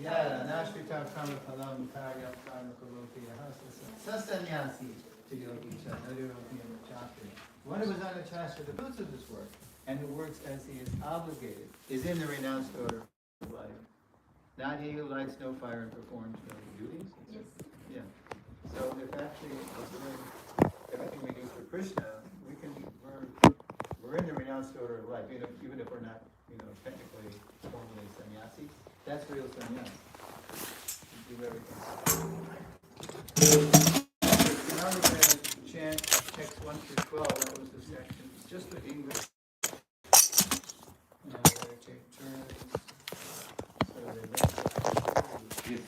Yeah, Nashvita Karma Palam Karya Karma Kalopiya Sastanyasi to Yogi Chanarupi and Chakra. One who was on a chastra, the fruits of this work, and who works as he is obligated, is in the renounced order of life. Not he who lights no fire and performs no duties. Yes. Yeah. So if actually everything we do for Krishna, we're in the renounced order of life, even if we're not, technically formally sannyasi. That's real sannyas. Do everything. Now we're going to chant texts 1 through 12. That was the section. Just with English. Now we're going to take turns. Yes.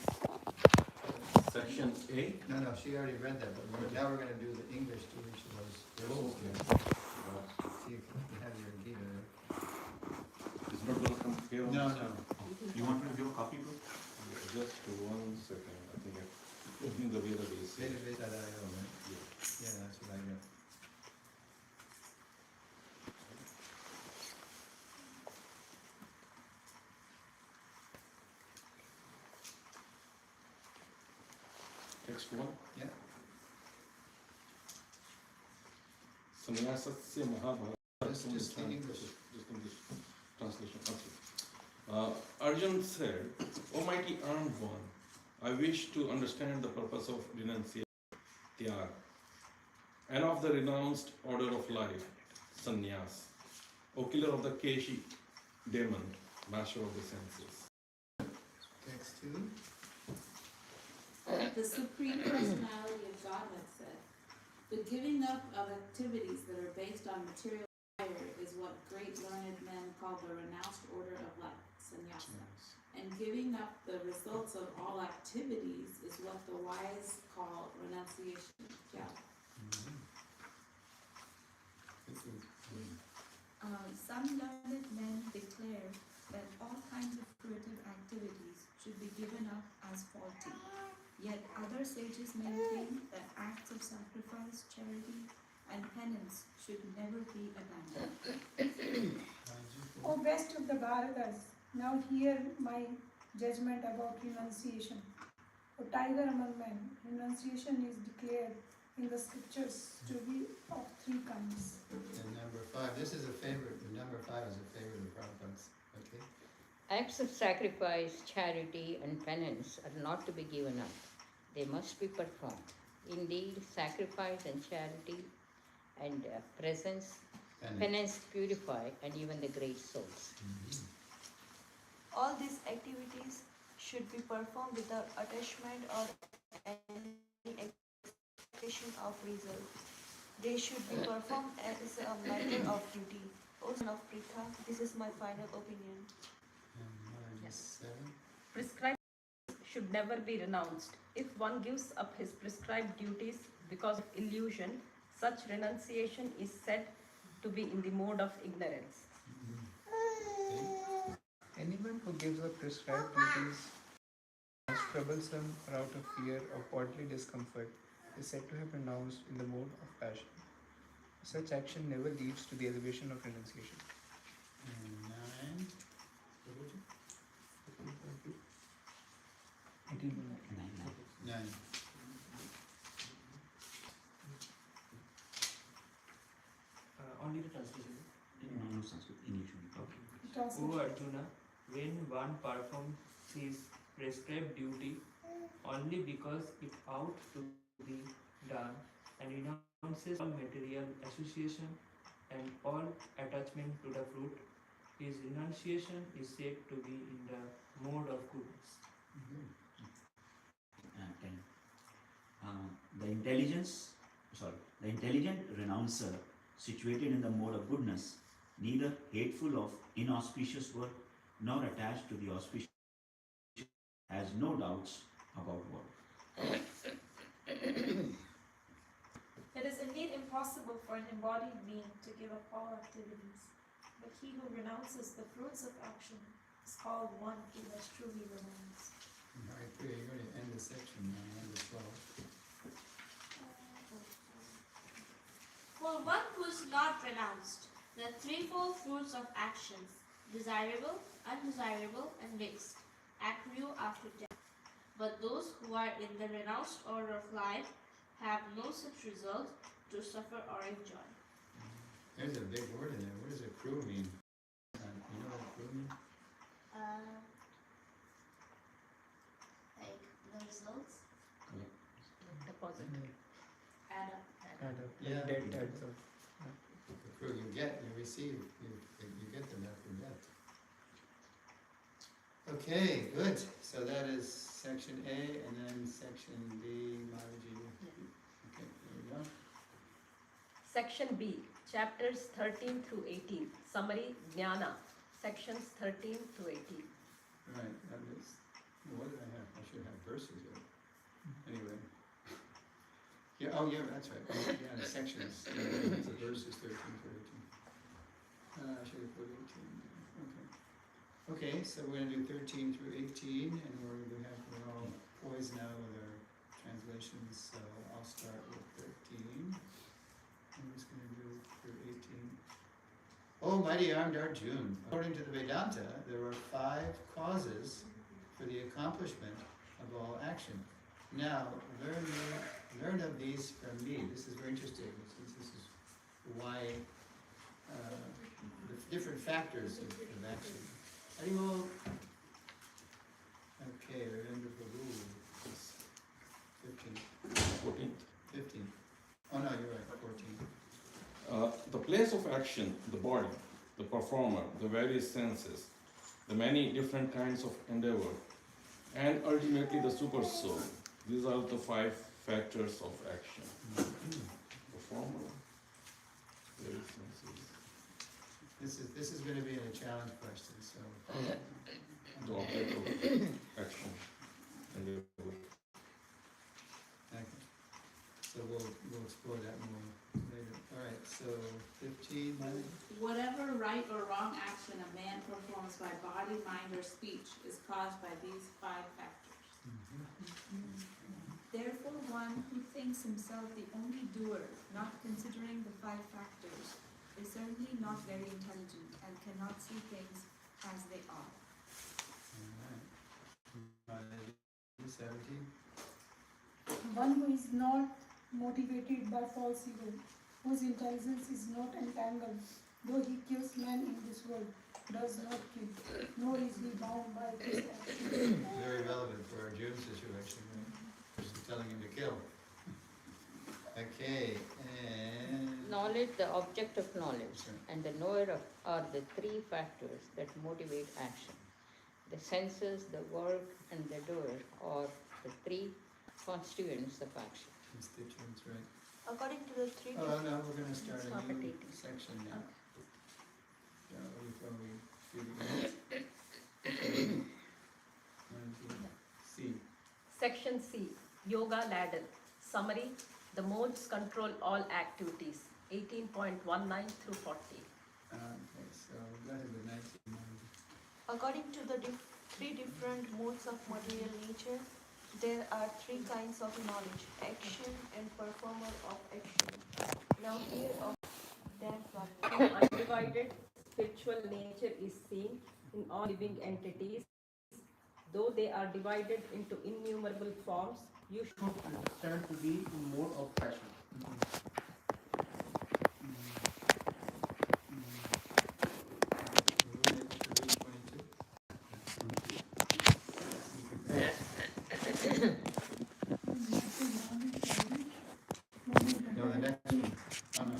Section 8? No, she already read that, but now we're going to do the English to each of those verses. See if you have your Gita there. It's not going to come here? No. You want me to give a copy, bro? Just 1 second. I think it's in the Veda base. Veda base, right? Yeah, that's what I got. Text 1? Yeah. Sannyasasya Mahabharata. Just in English. Just English translation. Okay. Arjun said, O mighty armed one, I wish to understand the purpose of renunciation, tyag, and of the renounced order of life, sannyas, O killer of the Keshi demon, master of the senses. Text 2. The Supreme Personality of Godhead said, the giving up of activities that are based on material desire is what great learned men call the renounced order of life, sannyasa. And giving up the results of all activities is what the wise call renunciation, tyag. Some learned men declare that all kinds of creative activities should be given up as faulty. Yet other sages maintain that acts of sacrifice, charity, and penance should never be abandoned. O best of the Bharatas, now hear my judgment about renunciation. O tiger among men, renunciation is declared in the scriptures to be of 3 kinds. And number 5, this is a favorite, number 5 is a favorite of Prabhupada's. Okay? Acts of sacrifice, charity, and penance are not to be given up. They must be performed. Indeed, sacrifice and charity and penance purify, and even the great souls. All these activities should be performed without attachment or any expectation of result. They should be performed as a matter of duty. O son of Pritha, this is my final opinion. And 7. Prescribed should never be renounced. If one gives up his prescribed duties because of illusion, such renunciation is said to be in the mode of ignorance. Anyone who gives up prescribed duties as troublesome or out of fear of bodily discomfort is said to have renounced in the mode of passion. Such action never leads to the elevation of renunciation. And 9. 9. Only the translation. No, Sanskrit, English. Okay. O Arjuna, when one performs his prescribed duty only because it ought to be done and renounces all material association and all attachment to the fruit, his renunciation is said to be in the mode of goodness. The intelligent renouncer, situated in the mode of goodness, neither hateful of inauspicious work nor attached to the auspicious, has no doubts about work. It is indeed impossible for an embodied being to give up all activities, but he who renounces the fruits of action is called one who has truly renounced. All right, you're going to end the section now, number 12. For one who is not renounced the threefold fruits of actions, desirable, undesirable, and mixed, acrio after death. But those who are in the renounced order of life have no such result to suffer or enjoy. There's a big word in there. What does accrue mean? You know what accrue means? Like the results. Deposit. Add up. Add up. Yeah. Debt adds up. Accrue, you get, you receive, you get them after death. Okay, good. So that is section A, and then section B, Mataji. Okay, there we go. Section B, chapters 13 through 18. Summary, Jnana, sections 13 to 18. Right, that is, what did I have? I should have verses here. Anyway. Yeah, oh yeah, that's right. Yeah, the sections, the verses 13 through 18. I should have put 18. Okay. Okay, so we're gonna do 13 through 18, and we're all poised now with our translations, so I'll start with 13. I'm just gonna do through 18. Oh, mighty armed Arjun, according to the Vedanta, there are 5 causes for the accomplishment of all action. Now, learn of these from me. This is very interesting, since this is why the different factors of action. Haribol. Okay, remember the rule. 15. 14th. 15. Oh no, you're right, 14. The place of action, the body, the performer, the various senses, the many different kinds of endeavor, and ultimately the super soul. These are the 5 factors of action. Performer, various senses, This is going to be a challenge question, so. the object of action, endeavor. Okay. So we'll explore that more later. All right, so 15, Miley? Whatever right or wrong action a man performs by body, mind, or speech is caused by these 5 factors. Therefore, one who thinks himself the only doer, not considering the 5 factors, is certainly not very intelligent and cannot see things as they are. All right. 17. One who is not motivated by false ego, whose intelligence is not entangled, though he kills men in this world, does not kill, nor is he bound by his actions. Very relevant for our June situation, right? Just telling him to kill. Okay, and. Knowledge, the object of knowledge, Sure. and the knower of are the 3 factors that motivate action. The senses, the work, and the doer are the 3 constituents of action. Constituents, right? According to the 3 Oh, no, we're gonna start Stop a at new 18. section now. Before we do the. C. Section C, Yoga Ladder. Summary, the modes control all activities. 18.19 through 40. Okay, so that is the 19. According to the 3 different modes of material nature, there are 3 kinds of knowledge, action and performer of action. Now here of that one. Undivided spiritual nature is seen in all living entities. Though they are divided into innumerable forms, you should Understand to be mode of passion. No, the next one. Oh, no.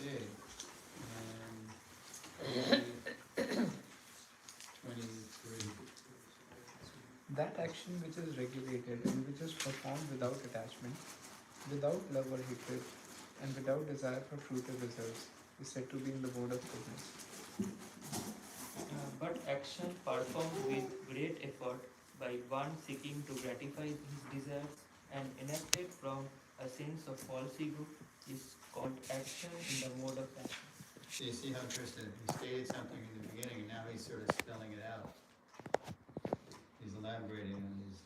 Okay, and 23. That action which is regulated and which is performed without attachment, without love or hatred, and without desire for fruit or results, is said to be in the mode of goodness. But action performed with great effort by one seeking to gratify his desires and enacted from a sense of false ego is called action in the mode of passion. So you see how Krishna, he stated something in the beginning and now he's sort of spelling it out. He's elaborating on these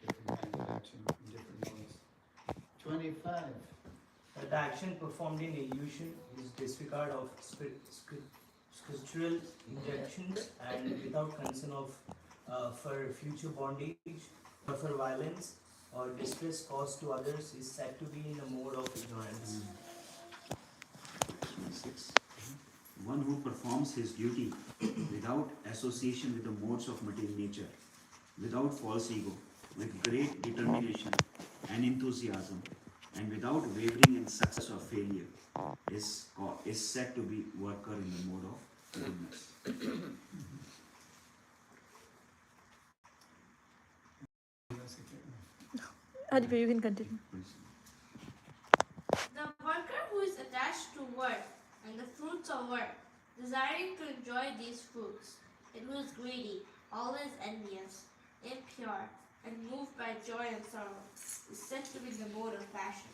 different kinds of action in different modes. 25. That the action performed in illusion is disregard of scriptural injunctions and without concern of for future bondage or for violence or distress caused to others is said to be in a mode of ignorance. 26. One who performs his duty without association with the modes of material nature, without false ego, with great determination and enthusiasm, and without wavering in success or failure, is said to be worker in the mode of goodness. Adipya, you can continue. The worker who is attached to work and the fruits of work, desiring to enjoy these fruits, and who is greedy, always envious, impure, and moved by joy and sorrow, is said to be the mode of passion.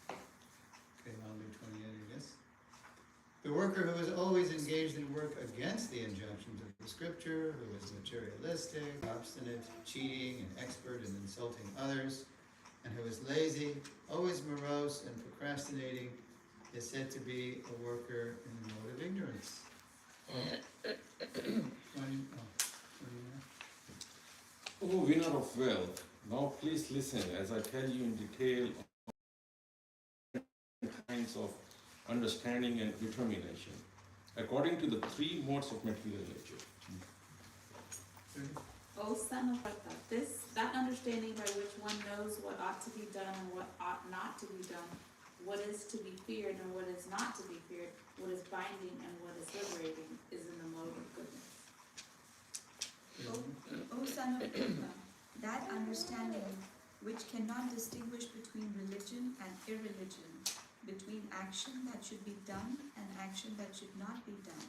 Okay, I'll do 28, I guess. The worker who is always engaged in work against the injunctions of the scripture, who is materialistic, obstinate, cheating, and expert in insulting others, and who is lazy, always morose, and procrastinating, is said to be a worker in the mode of ignorance. 29. O winner of wealth, now please listen as I tell you in detail kinds of understanding and determination, according to the three modes of material nature. O son of Pratha, that understanding by which one knows what ought to be done and what ought not to be done, what is to be feared and what is not to be feared, what is binding and what is liberating, is in the mode of goodness. O son of Pratha, that understanding which cannot distinguish between religion and irreligion, between action that should be done and action that should not be done,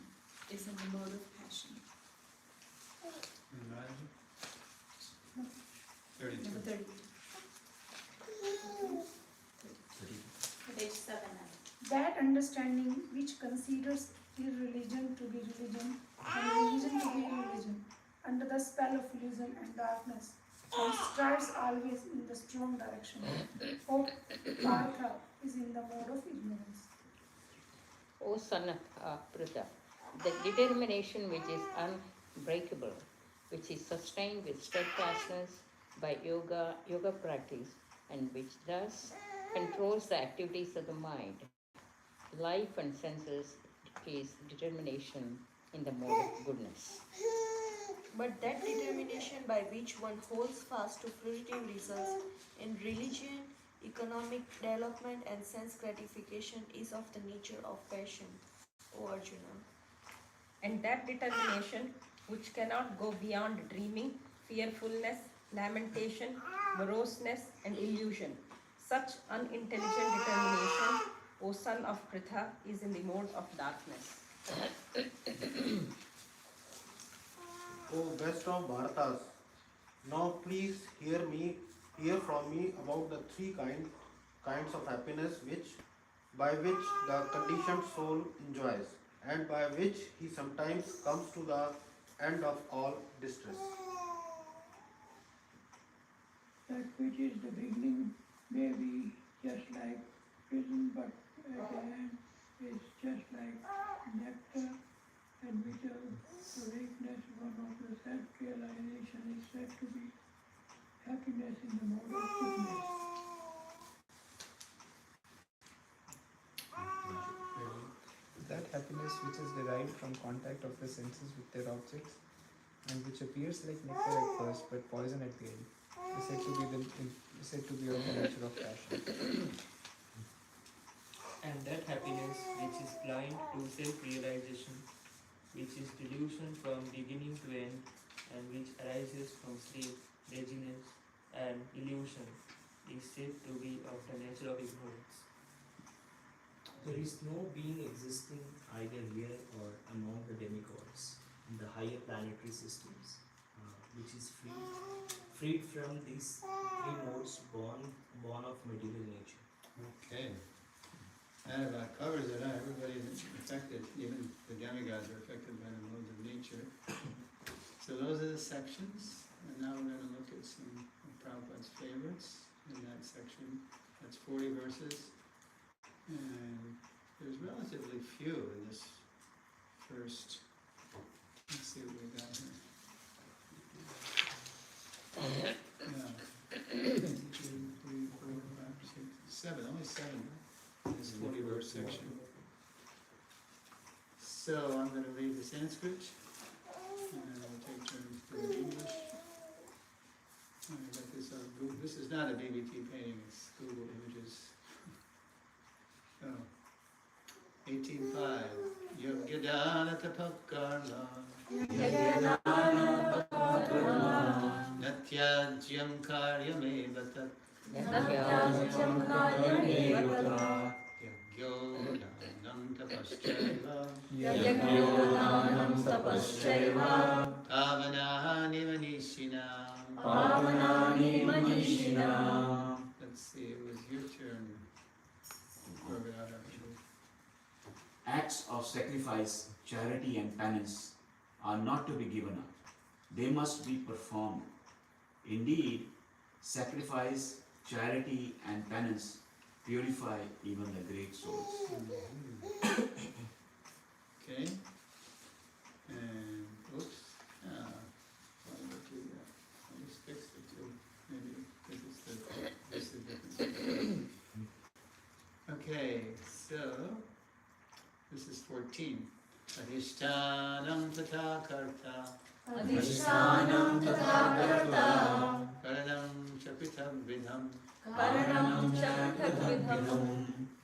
is in the mode of passion. 32. Number 30. Page 7 now. That understanding which considers irreligion to be religion and religion to be irreligion, under the spell of illusion and darkness, and strives always in the strong direction. O Partha is in the mode of ignorance. O son of Pratha, the determination which is unbreakable, which is sustained with steadfastness by yoga practice, and which thus controls the activities of the mind, life and senses, is determination in the mode of goodness. But that determination by which one holds fast to fruitive results in religion, economic development, and sense gratification is of the nature of passion, O Arjuna. And that determination which cannot go beyond dreaming, fearfulness, lamentation, moroseness, and illusion. Such unintelligent determination, O son of Pritha, is in the mode of darkness. O best of Bharatas, now please hear from me about the three kinds of happiness by which the conditioned soul enjoys, and by which he sometimes comes to the end of all distress. That which is the beginning may be just like prison, but at the end is just like nectar and bitter. The weakness, one of the self-realization, is said to be happiness in the mode of goodness. That happiness which is derived from contact of the senses with their objects, and which appears like nectar at first but poison at the end, is said to be of the nature of passion. And that happiness which is blind to self-realization, which is delusion from beginning to end, and which arises from sleep, laziness, and illusion, is said to be of the nature of ignorance. There is no being existing either here or among the demigods in the higher planetary systems, which is freed from these three modes born of material nature. Okay. That about covers it. Everybody is affected, even the demigods are affected by the modes of nature. the sections, and now we're going to look at some of Prabhupada's favorites in that section. That's 40 verses, and there's relatively few in this first. Let's see what we got here. Yeah. 1, 2, 3, 4, 5, 6, 7. Only 7 in this 40-verse section. So I'm going to read the Sanskrit, and then we'll take turns doing English. I got this on Google. This is not a BBT painting, it's Google Images. Oh. 18.5. Yogyadana tapakarla natyajyam karyameva tat yagyo tapaschaiva pavanani manishinam. Let's see, it was your turn. Acts of sacrifice, charity, and penance are not to be given up. They must be performed. Indeed, sacrifice, charity, and penance purify even the great souls. Okay. And oops. Why did I do that? I just fixed it too. Maybe because this is different. Okay, so this is 14. Adhishtanam tata karta. Adhishtanam tata karta. Karanam chapitam vidham. Karanam chapitam.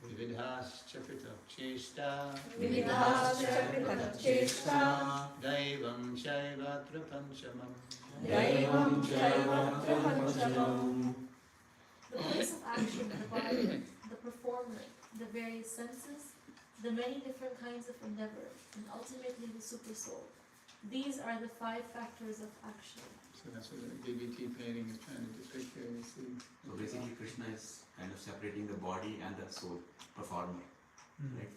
Vividhas chapitam cheshta. Vividhas chapitam cheshta. Daivam shaivatra panchamam. Daivam shaivatra panchamam. The place of action, the body, the performer, the various senses, the many different kinds of endeavor, and ultimately the super soul. These are the 5 factors of action. So that's what the BBT painting is trying to depict here, you see. So basically Krishna is kind of separating the body and the soul, performer. Right?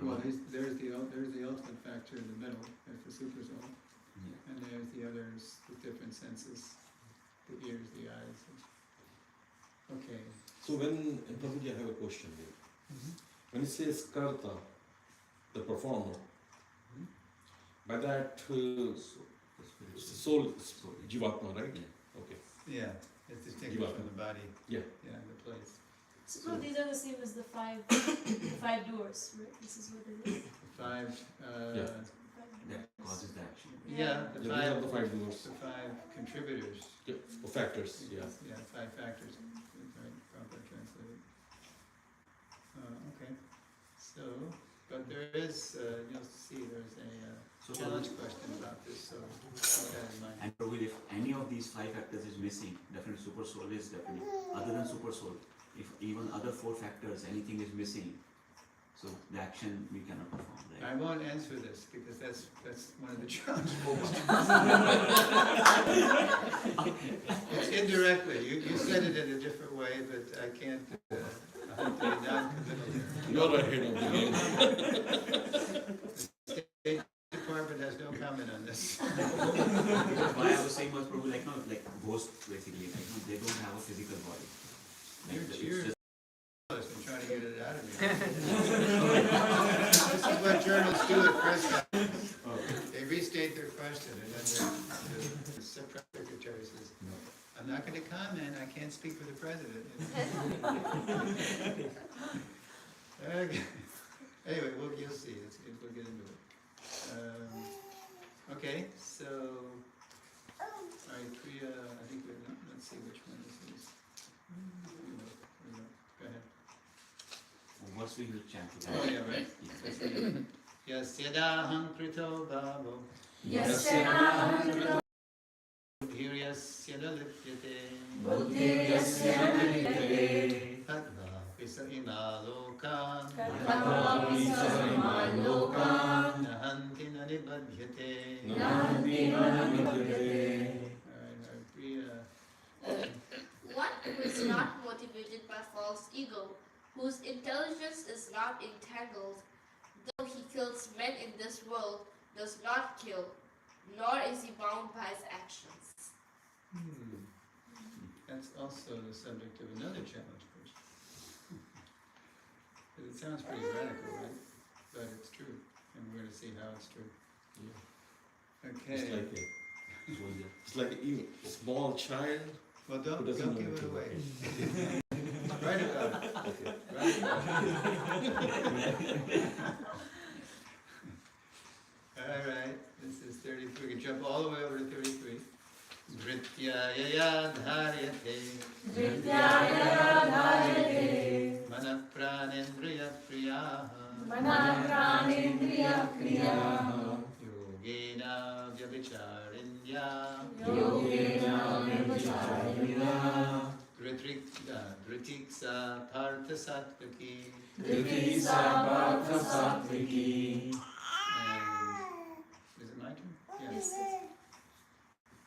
Well, there's the ultimate factor in the middle, there's the super soul. Yeah. And there's the others with different senses, the ears, the eyes. Okay. So when, Prabhuji, I have a question here. When it says karta, the performer, by that soul, jivatma, right? Yeah. Okay. Yeah, it's distinguished from the body. Yeah. Yeah, the place. So these are the same as the five doers, right? This is what it is. The 5, That causes the action. yeah, the These 5, are the 5 doers. the 5 contributors. Yeah, or factors, yeah. Yeah, 5 factors, right, proper translated. Okay, so, but there is, you'll see there's a challenge question about this, so keep that in mind. And probably if any of these 5 factors is missing, definitely super soul is definitely, other than super soul, if even other 4 factors, anything is missing, so the action we cannot perform, I right? won't answer this because that's one of the challenges. It's indirectly. You said it in a different way, but I can't. I have to be non-committal here. You're ahead of the game. The State Department has no comment on this. Why I was saying was probably like, no, like ghosts basically, like, no, they don't have a physical body. Like, it's You're just I'm trying to get it out of me. This is what journalists do at press conferences. They restate their question, and then the secretary says, I'm not going to comment, I can't speak for the president. Okay. Anyway, you'll see, we'll get into it. Okay, so, alright, Priya, I think let's see which one this is. Go ahead. once we will chant Oh, together. yeah, right? Yasyadaham krito bhavo Yasyadaham krito buddhiryasya nalipyate buddhiryasya nalipyate Tatva visa imalokan Tatvapi sarvaman lokan nahanti nanibadhyate Nahanti nanibadhyate. Alright, Priya. One who is not motivated by false ego, whose intelligence is not entangled, though he kills men in this world, does not kill, nor is he bound by his actions. That's also the subject of another challenge question. It sounds pretty radical, right? But it's true, and we're going to see how it's true. Yeah. Okay. It's like a small child. Well, who don't doesn't know give it anything. away. Write about it. Okay. Write about it. All right, this is 33. We can jump all the way over to 33. Dhrityaya dharyate. Dhrityaya dharyate. Mana pranendriya priyaha. Mana pranendriya priyaha. Yogena vyabhicharinya. Yogena vyabhicharinya. Dhritiksa partha sattviki. Dhritiksa partha sattviki. Is it my turn? Yes.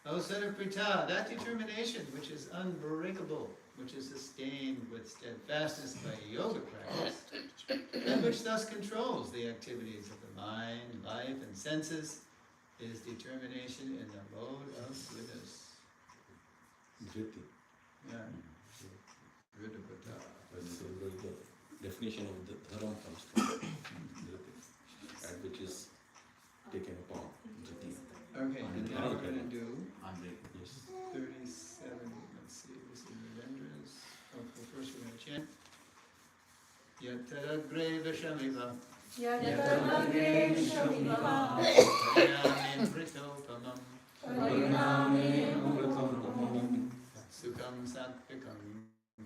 O son of Pritha, that determination which is unbreakable, which is sustained with steadfastness by yoga practice, and which thus controls the activities of the mind, life, and senses, is determination in the mode of goodness. Dhriti. Yeah. Dhrita. That's where the definition of the dharma comes from. Dhriti. That which is taken upon. Dhriti. Okay, and now we're going to do Yes. 37. Let's see, this is Narendra's. Oh, well, first we're going to chant. Yataragre Vishamiva. Yataragre Vishamiva. Pariname Pritopamam. Pariname Pritopamam. Sukham Satvikam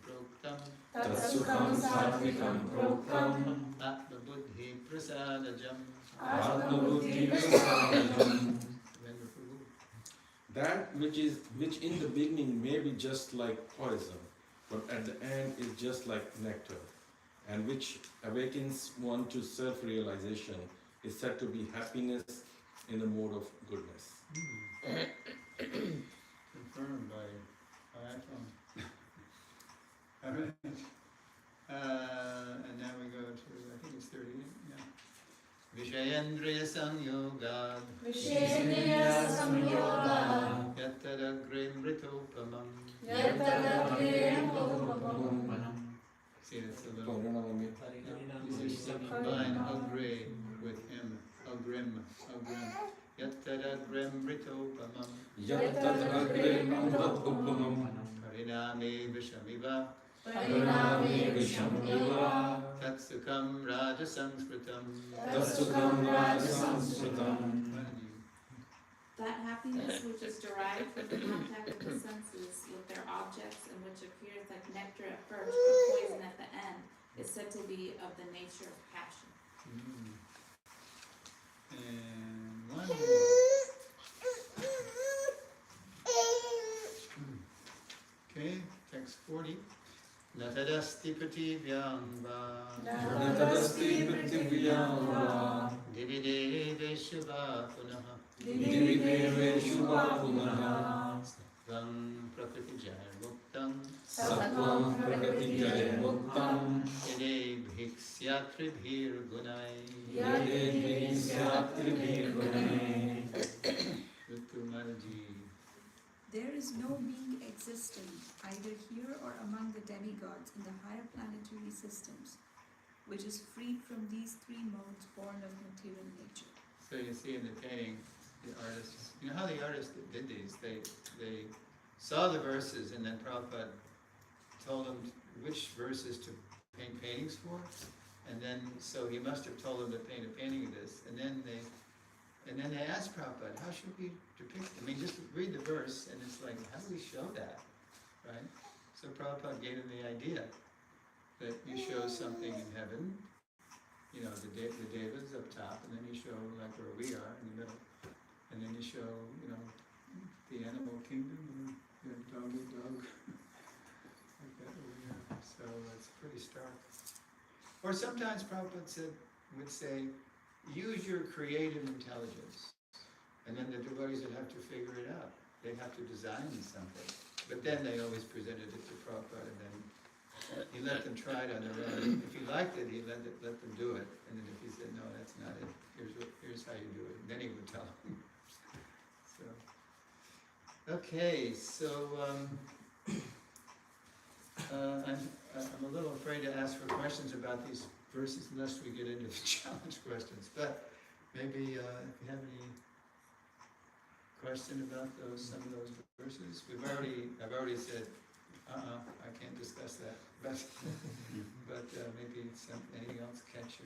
Proktam. Tatsukam Satvikam Proktam. Atma Buddhi Prasadajam. Atma Buddhi Prasadajam. That which in the beginning may be just like poison, but at the end is just like nectar, and which awakens one to self-realization, is said to be happiness in the mode of goodness. Confirmed by iPhone. All right. And now we go to, I think it's 38, yeah. Vishayendriya Samyoga. Vishayendriya Samyoga. Yattadagre Mritopamam. Yattadagre Mritopamam. See, that's a little. Pariname. You see, combine agre with m. Agrim. Yattadagre Mritopamam. Yattadagre Mritopamam. Pariname Vishamiva. Pariname Vishamiva. Tatsukam Raja Sanskritam. Tatsukam Raja Sanskritam. That happiness which is derived from the contact of the senses with their objects and which appears like nectar at first but poison at the end is said to be of the nature of passion. And one more. Okay, text 40. Natadasti pratibhyam va. Natadasti pratibhyam va. Divideveshu va punaha. Divideveshu va punaha. Sattvam prakriti muktam. Sattvam prakriti muktam. Yadebhik syatribhir gunai. Yadebhik syatribhir gunai. Rukumaraji. There is no being existing, either here or among the demigods in the higher planetary systems, which is freed from these three modes born of material nature. So you see in the painting, the artist, you know how the artist did these? They saw the verses and then Prabhupada told them which verses to paint paintings for, and then so he must have told them to paint a painting of this, and then they asked Prabhupada, how should we depict it? I mean, just read the verse, and it's like, how do we show that, right? So Prabhupada gave them the idea that you show something in heaven, you know, the devas up top, and then you show like where we are in the middle, and then you show, you know, the animal kingdom, and the dog eat dog, like that over here. So it's pretty stark. Or sometimes Prabhupada would say, use your creative intelligence. And then the devotees would have to figure it out. They'd have to design something. But then they always presented it to Prabhupada, and then he let them try it on their own. If he liked it, he let them do it. And then if he said, no, that's not it, here's how you do it. Then he would tell them. So, okay, so I'm a little afraid to ask for questions about these verses unless we get into the challenge questions. But maybe if you have any question about some of those verses, I've already said, I can't discuss that. But maybe anything else catch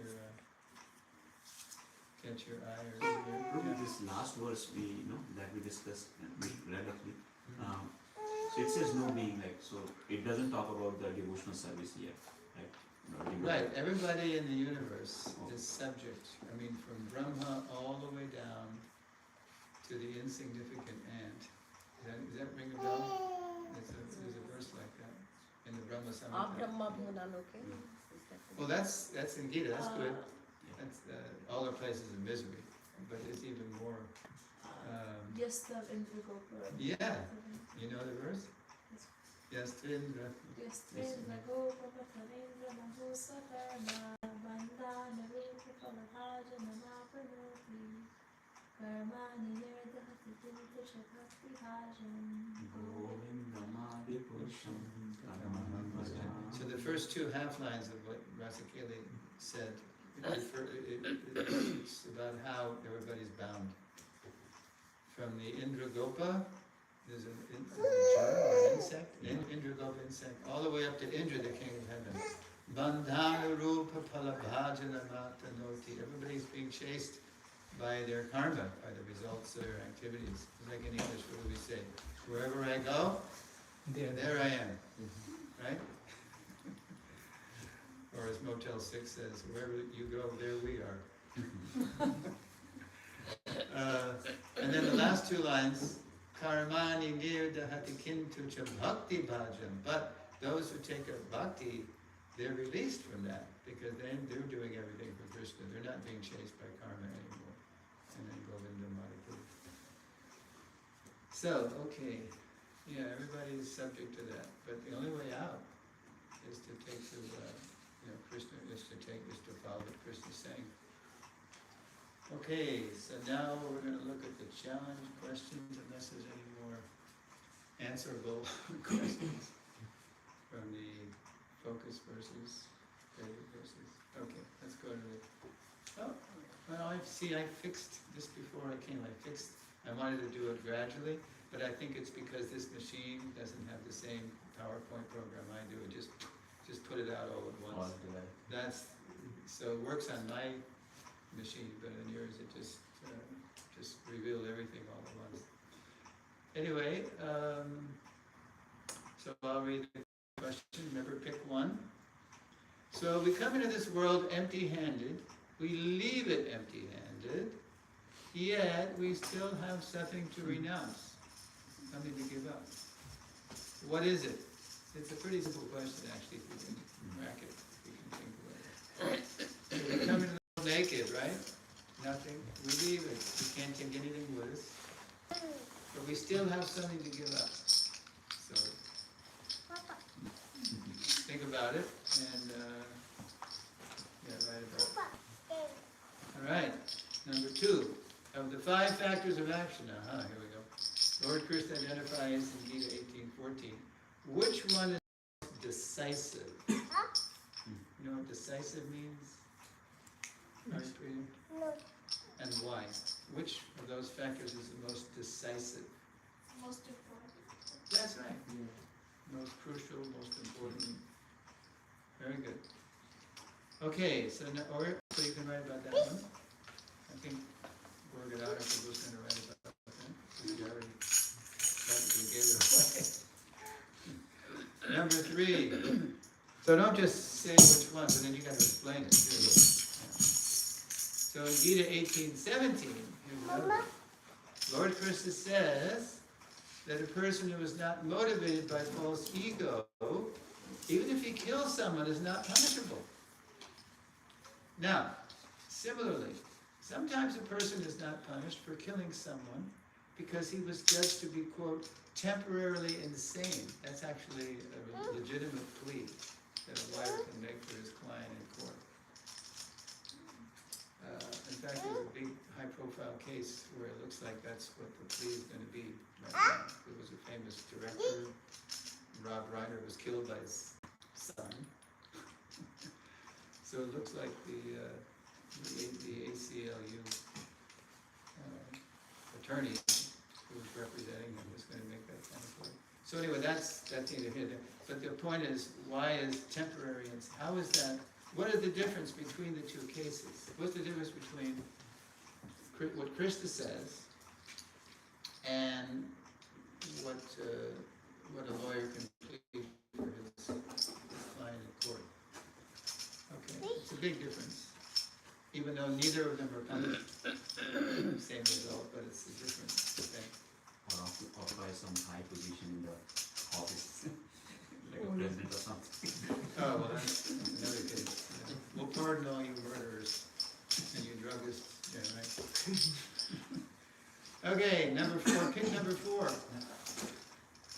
your eye or Probably this last verse that we discussed relatively. So it says no being, like, so it doesn't talk about the devotional service here, right? Right, everybody in the universe is subject. I mean, from Brahma all the way down to the insignificant ant. Does that ring a bell? There's a verse like that in the Brahma Samhita. Well, that's in Gita. That's good. That's all our places of misery, but it's even more. Yes, the Indra. Yeah, you know the verse. Yes, Indra. Yes, Indra Gopa Indra Mahusakana Bandhana Rupa Palabhajana Mapanoti Karmani Yerdhati Tinta Shakati So the first two half lines of what Rasikeli said, it's about how everybody's bound. From the Indra Gopa, there's a germ or an insect, Indra Gopa insect, all the way up to Indra, the king of heaven. Bandhana Rupa Palabhajana Matanoti. Everybody's being chased by their karma, by the results of their activities. Like in English, what do we say? Wherever I go, there I am. Right? Or as Motel 6 says, wherever you go, there we are. And then the last two lines, Karmani nirdahati kintu cha bhakti bhajan. But those who take up bhakti, they're released from that because then they're doing everything for Krishna. They're not being chased by karma anymore. And then Govinda Madhava. So, okay. Yeah, everybody's subject to that. But the only way out is to take to Krishna, is to follow what Krishna's saying. Okay, so now we're going to look at the challenge questions, unless there's any more answerable questions from the focus verses, favorite verses. Okay, let's go to the. Oh, well, I fixed this before I came. I wanted to do it gradually, but I think it's because this machine doesn't have the same PowerPoint program I do. It just put it out all at once. So it works on my machine, but on yours it just revealed everything all at once. Anyway, so I'll read the question. Remember, pick one. So we come into this world empty-handed. We leave it empty-handed. Yet we still have something to renounce, something to give up. What is it? It's a pretty simple question, actually, if we can crack it, if we can think about it. So we come into the world naked, right? Nothing. We leave it. We can't take anything with us. But we still have something to give up. So think about it and write about it. All right. Number 2. Of the 5 factors of action, here we go. Lord Krishna identifies in Gita 18:14. Which one is decisive? You know what decisive means? No. And why? Which of those factors is the most decisive? Most important. That's right. Yeah. Most crucial, most important. Very good. Okay, so so you can write about that one. I think work it out if we're just going to write about that. We already gave it away. Number 3. So don't just say which one, but then you got to explain it too. So in Gita 18:17, here's another one. Lord Krishna says that a person who is not motivated by false ego, even if he kills someone, is not punishable. Now, similarly, sometimes a person is not punished for killing someone because he was judged to be, quote, temporarily insane. That's actually a legitimate plea that a lawyer can make for his client in court. In fact, there's a big high-profile case where it looks like that's what the plea is going to be right now. There was a famous director, Rob Reiner, was killed by his son. So it looks like the ACLU attorney who was representing him was going to make that kind of plea. So anyway, that's neither here nor there. But the point is, why is temporary and how is that? What is the difference between the two cases? What's the difference between what Krista says and what a lawyer can plead for his client in court? Okay, it's a big difference. Even though neither of them are punished, same result, but it's a different thing. Or occupy some high position in the office, like a president or something. Oh, well, that's another case. Yeah. We'll pardon all you murderers and you druggists, yeah, right? Okay, number 4, pick number 4.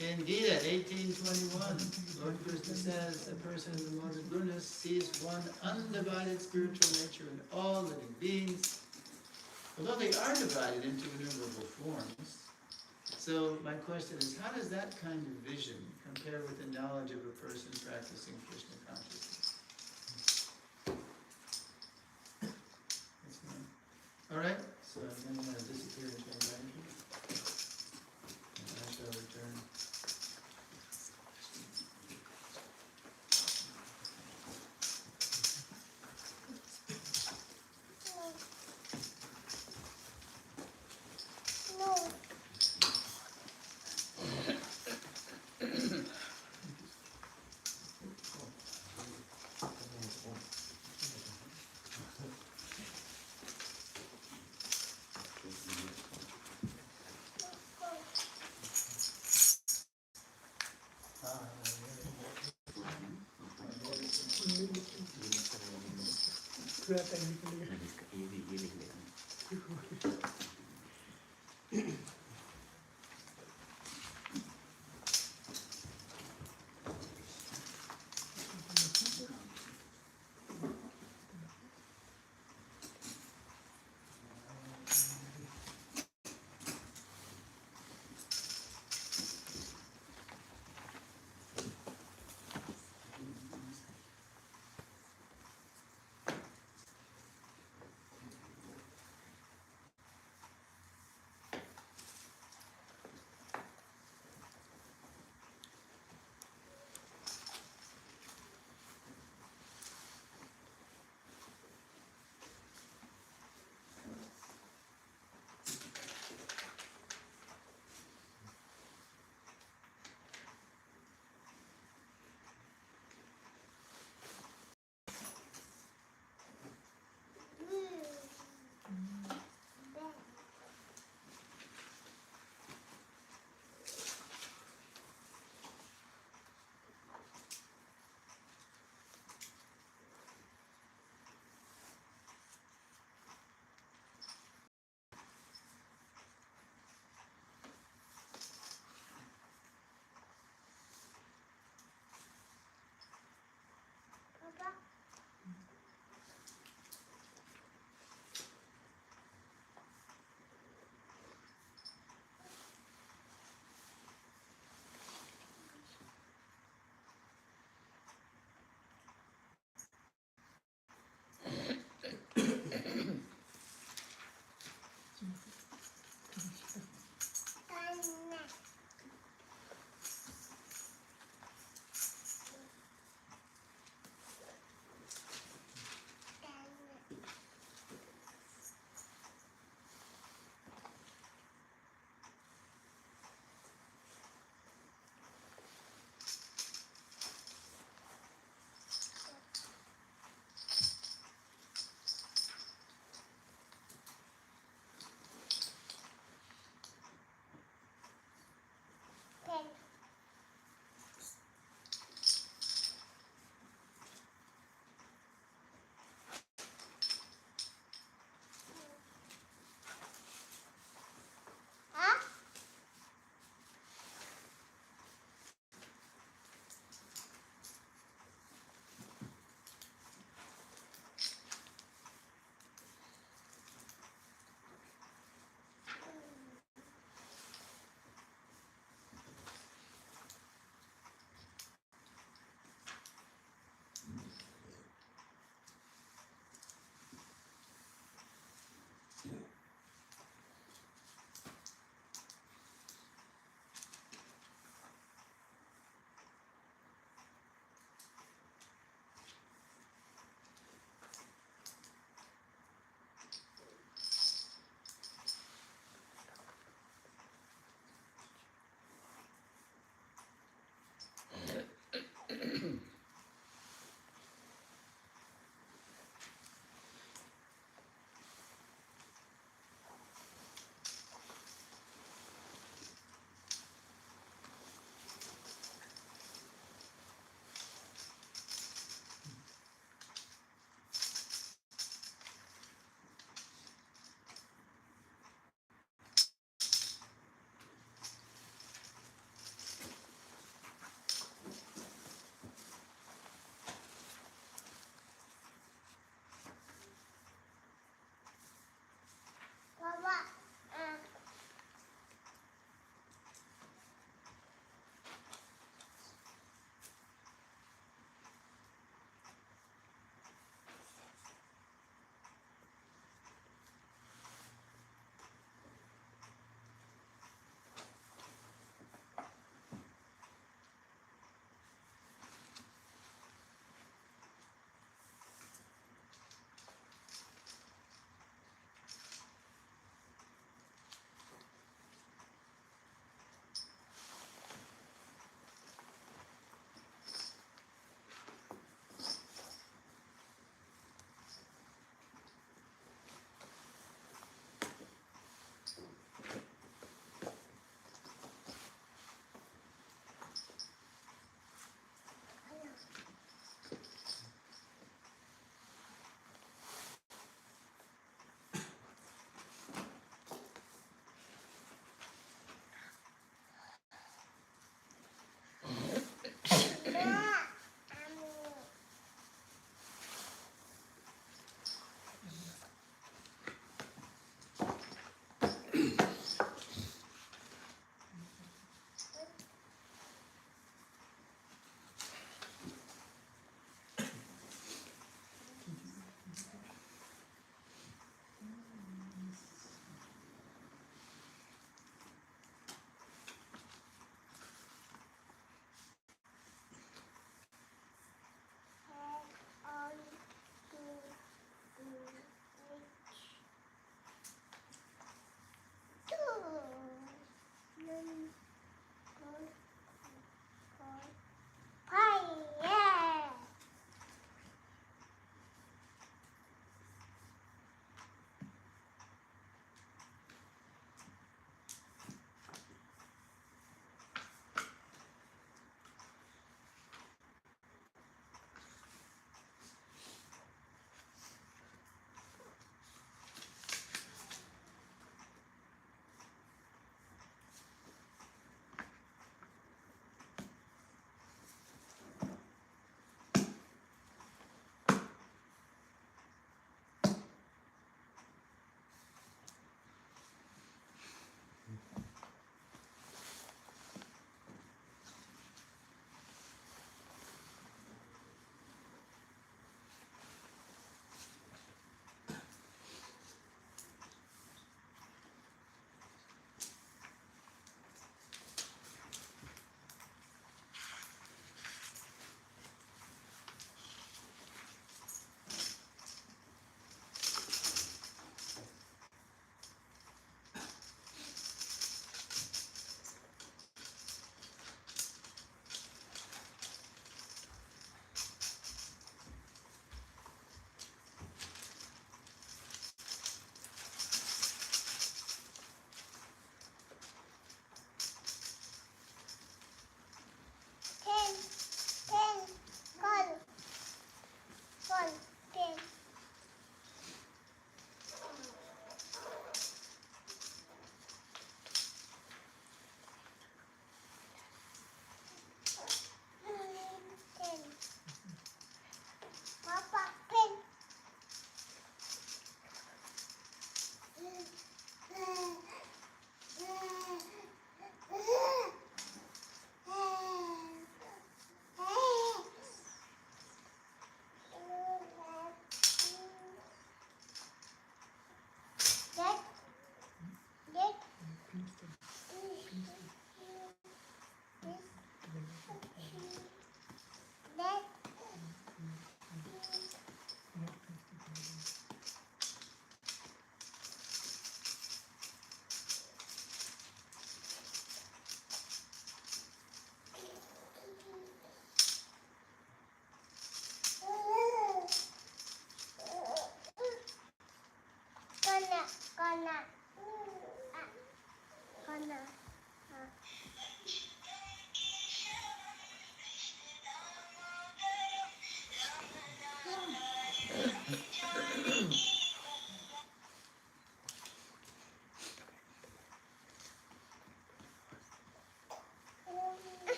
In Gita 18:21, Lord Krishna says, a person in the mode of goodness sees one undivided spiritual nature in all living beings, although they are divided into innumerable forms. So my question is, how does that kind of vision compare with the knowledge of a person practicing Krishna consciousness? That's fine. All right, so I'm going to disappear into environment. And I shall return.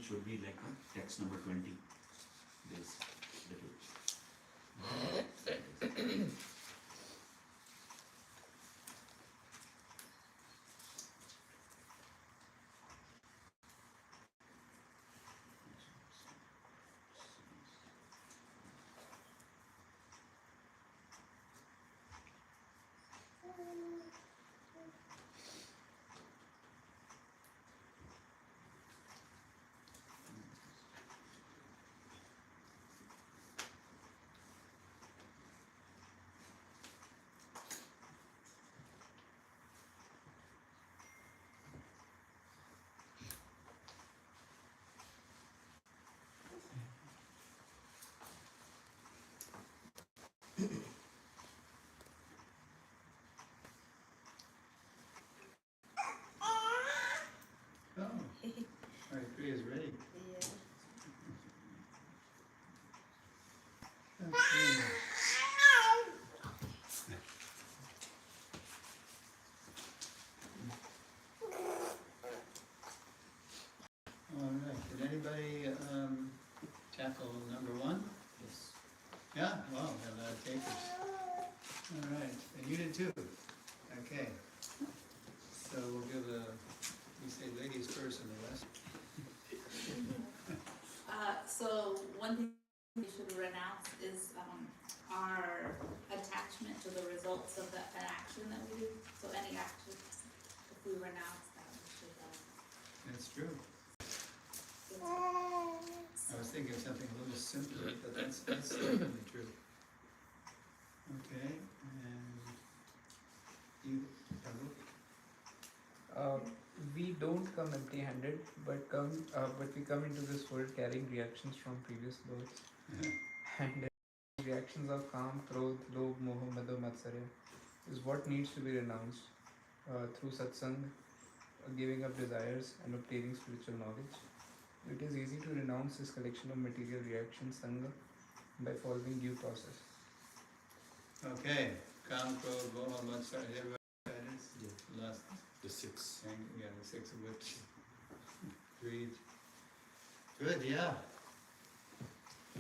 should be like text number 20. This little. Oh, all right, Priya's ready. Okay. All right, did anybody tackle number 1? Yes. Yeah, wow, we have a lot of takers. All right, and you did too. Okay. So we'll give we say ladies first in the West. So one thing we should renounce is our attachment to the results of an action that we do. So any actions, if we renounce that, we should. That's true. I was thinking of something a little simpler, but that's certainly true. Okay, and you, Prabhu? We don't come empty-handed, but we come into this world carrying reactions from previous births. And reactions of Kam, Krodh, Lobh, Moha, Mada, Matsarya is what needs to be renounced through satsang, giving up desires and obtaining spiritual knowledge. It is easy to renounce this collection of material reactions, sangha, by following due process. Okay, Kam, Krodh, Moha, Matsarya, that is last. The 6. Yeah, the 6 of which. Greed. Good, yeah.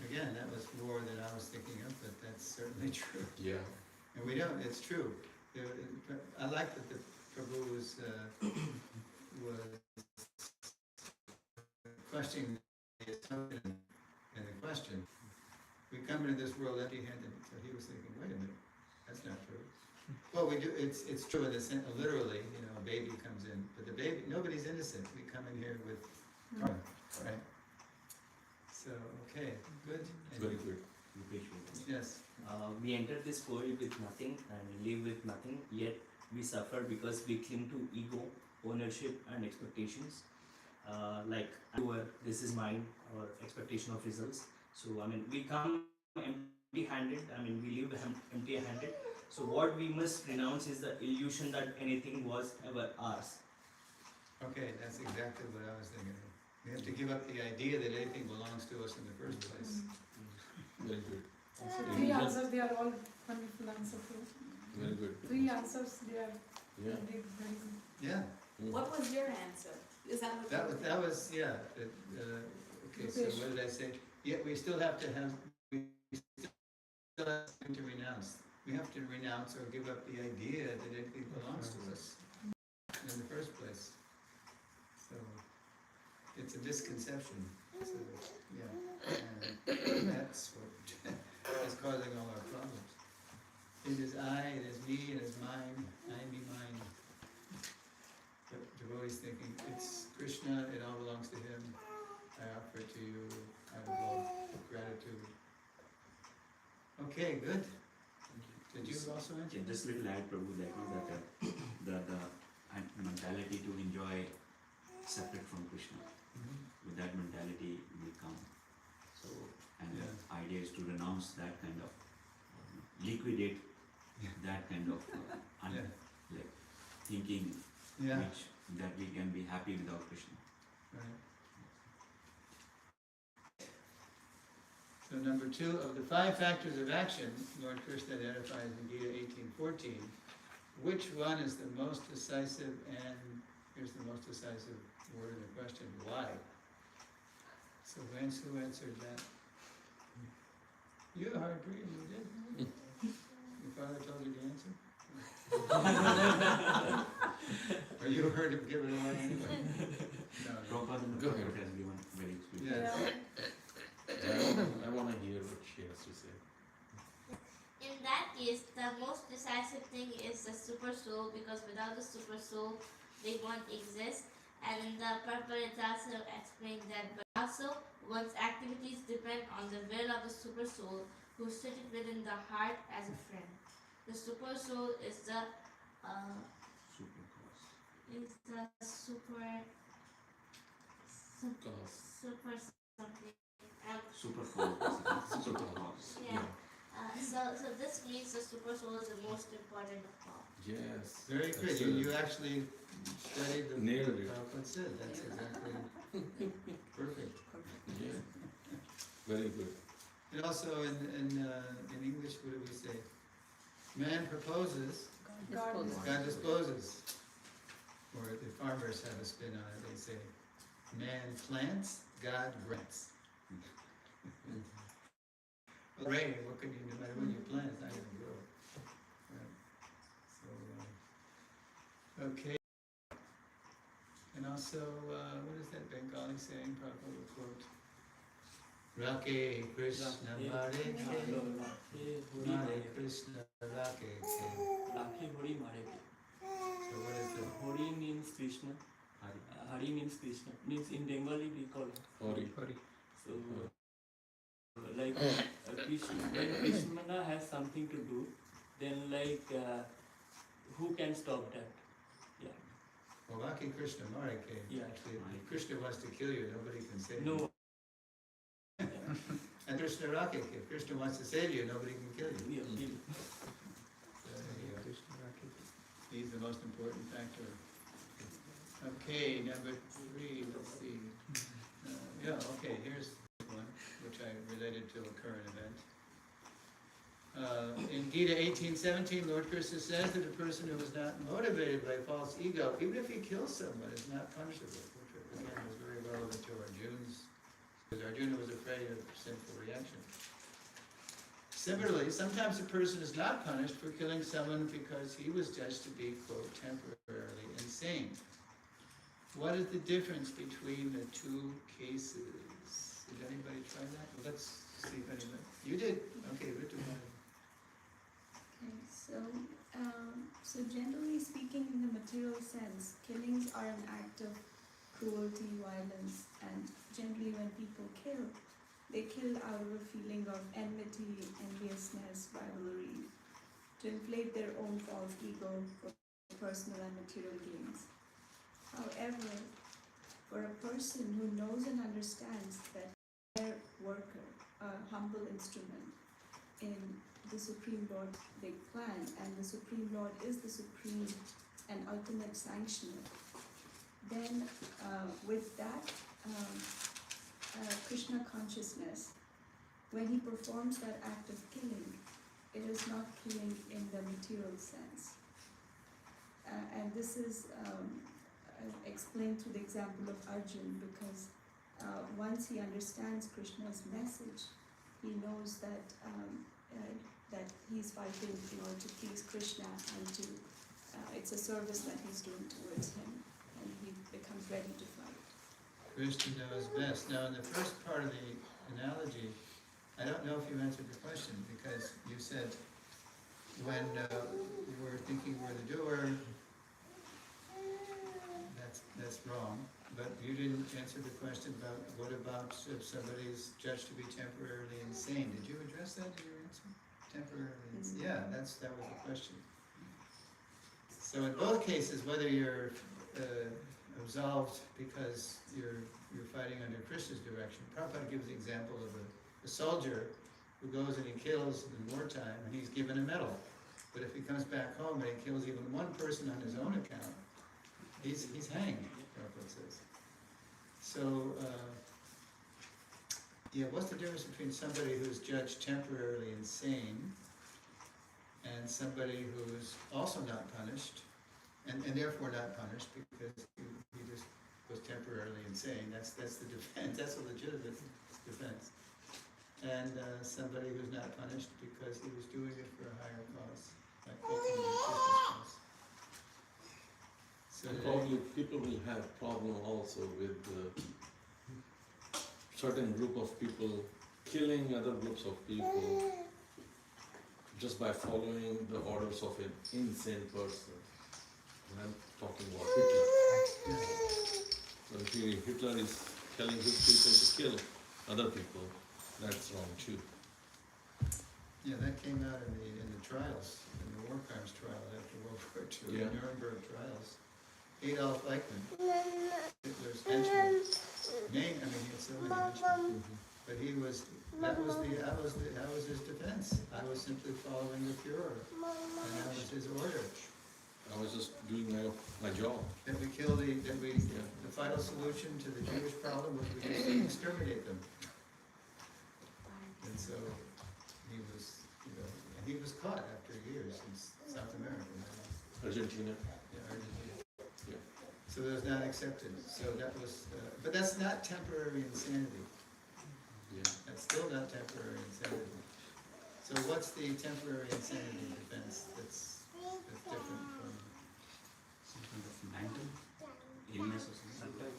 Again, that was more than I was thinking of, but that's certainly true. Yeah. And we don't, it's true. I like that the Prabhu was questioning the assumption and the question. We come into this world empty-handed, so he was thinking, wait a minute, that's not true. Well, we do. It's true in the sense, literally. You know, a baby comes in, but the baby, nobody's innocent. We come in here with karma, right? So, okay, good. Very good. Yes. We enter this world with nothing and live with nothing, yet we suffer because we cling to ego, ownership, and expectations. Like, this is mine, or expectation of results. So, we come empty-handed. We live empty-handed. So what we must renounce is the illusion that anything was ever ours. Okay, that's exactly what I was thinking of. We have to give up the idea that anything belongs to us in the first place. Very good. So 3 answers, they are all wonderful answers. Very good. 3 answers, they are Yeah. very good. Yeah. What was your answer? Is that what That was yeah. Okay, so what did I say? Yeah, we still have to renounce. We have to renounce or give up the idea that anything belongs to us in the first place. So it's a misconception. So yeah, and that's what is causing all our problems. It is I, it is me, it is mine, I be mine. But devotee's thinking, it's Krishna, it all belongs to him. I offer it to you out of all gratitude. Okay, good. Did you also answer? Yeah, just little add, Prabhu, that the mentality to enjoy separate from Krishna. With that mentality will come. So, and the idea is to renounce that kind of, liquidate that kind of like thinking, which that we can be happy without Krishna. Right. So number 2, of the 5 factors of action, Lord Krishna identifies in Gita 18:14, which one is the most decisive, and here's the most decisive word in the question, why? So who answered that? You, Harpreet, you did? Your father told you the answer? Or you heard him give it away anyway? No, Prabhupada and the Go Prophet ahead. has given very explicit. Yes. I want to hear what she has to say. In that case, the most decisive thing is the super soul, because without the super soul, they won't exist. And in the purport, it also explained that, but also one's activities depend on the will of the super soul, who is seated within the heart as a friend. The super soul is the Super cause. super Cause. super something. Super cause, basically. Super cause. Yeah. So this means the super soul is the most important of all. Yes. Very good. That's You actually studied the Nailed it. Prabhupada said. That's exactly perfect. Yeah. Very good. And also in English, what do we say? Man proposes, God disposes. Or the farmers have a spin on it. They say, man plants, God grants. Well, rain, what can you, no matter what you plant, it's not going to grow. Right. So, okay. And also, what is that Bengali saying? Prabhupada will quote. Rake Krishna Mare Mare Krishna Rake. Rakhe Hori Mareke. So what is the Hori means Krishna. Hari means Krishna. Means in Bengali we call Hori. So, like Krishna, when Krishna has something to do, then who can stop that? Yeah. Well, Rake Krishna Mare. Yeah. Actually, if Krishna wants to kill you, nobody can save No. you. And Krishna Rake. If Krishna wants to save you, nobody can kill you. Yeah. So there you go. He's the most important factor. Okay, number 3, let's see. Okay, here's one, which I related to a current event. In Gita 18:17, Lord Krishna says that a person who is not motivated by false ego, even if he kills someone, is not punishable, which again was very relevant to Arjuna's, because Arjuna was afraid of sinful reaction. Similarly, sometimes a person is not punished for killing someone because he was judged to be, quote, temporarily insane. What is the difference between the two cases? Did anybody try that? Well, let's see if anybody. You did? Okay, Ritu. Okay, so generally speaking, in the material sense, killings are an act of cruelty, violence, and generally when people kill, they kill out of a feeling of enmity, enviousness, rivalry, to inflate their own false ego for personal and material gains. However, for a person who knows and understands that their worker, a humble instrument in the Supreme Lord's big plan, and the Supreme Lord is the supreme and ultimate sanctioner, then with that Krishna consciousness, when he performs that act of killing, it is not killing in the material sense. And this is explained through the example of Arjun, because once he understands Krishna's message, he knows that that he's fighting in order to please Krishna, and to it's a service that he's doing towards him, and he becomes ready to fight. Krishna knows best. Now, in the first part of the analogy, I don't know if you answered the question, because you said when you were thinking we're the doer, that's wrong. But you didn't answer the question about what about if somebody's judged to be temporarily insane. Did you address that in your answer? Temporarily insane. Yeah, that was the question. So in both cases, whether you're absolved because you're fighting under Krishna's direction, Prabhupada gives the example of a soldier who goes and he kills in wartime, and he's given a medal. But if he comes back home and he kills even one person on his own account, he's hanged, Prabhupada says. So, what's the difference between somebody who's judged temporarily insane and somebody who's also not punished, and therefore not punished because he just was temporarily insane. That's the defense. That's a legitimate defense. And somebody who's not punished because he was doing it for a higher cause, like ultimately Krishna's cause. So And probably people will have problem also with certain group of people killing other groups of people just by following the orders of an insane person. And I'm talking about Hitler. So if Hitler is telling his people to kill other people, that's wrong too. yeah, that came out in the trials, in the war crimes trial after World War II, Yeah. the Nuremberg trials. Adolf Eichmann, Hitler's henchman. He had so many henchmen. But that was his defense. I was simply following the Führer, and that was his order. I was just doing my job. That we the final solution to the Jewish problem was we just exterminate them. And so he was, and he was caught after years in South America. Argentina. Yeah, Argentina. Yeah. So it was not accepted. So that was, but that's not temporary insanity. Yeah. That's still not temporary insanity. So what's the temporary insanity defense that's different from? Some kind of mental illness or something.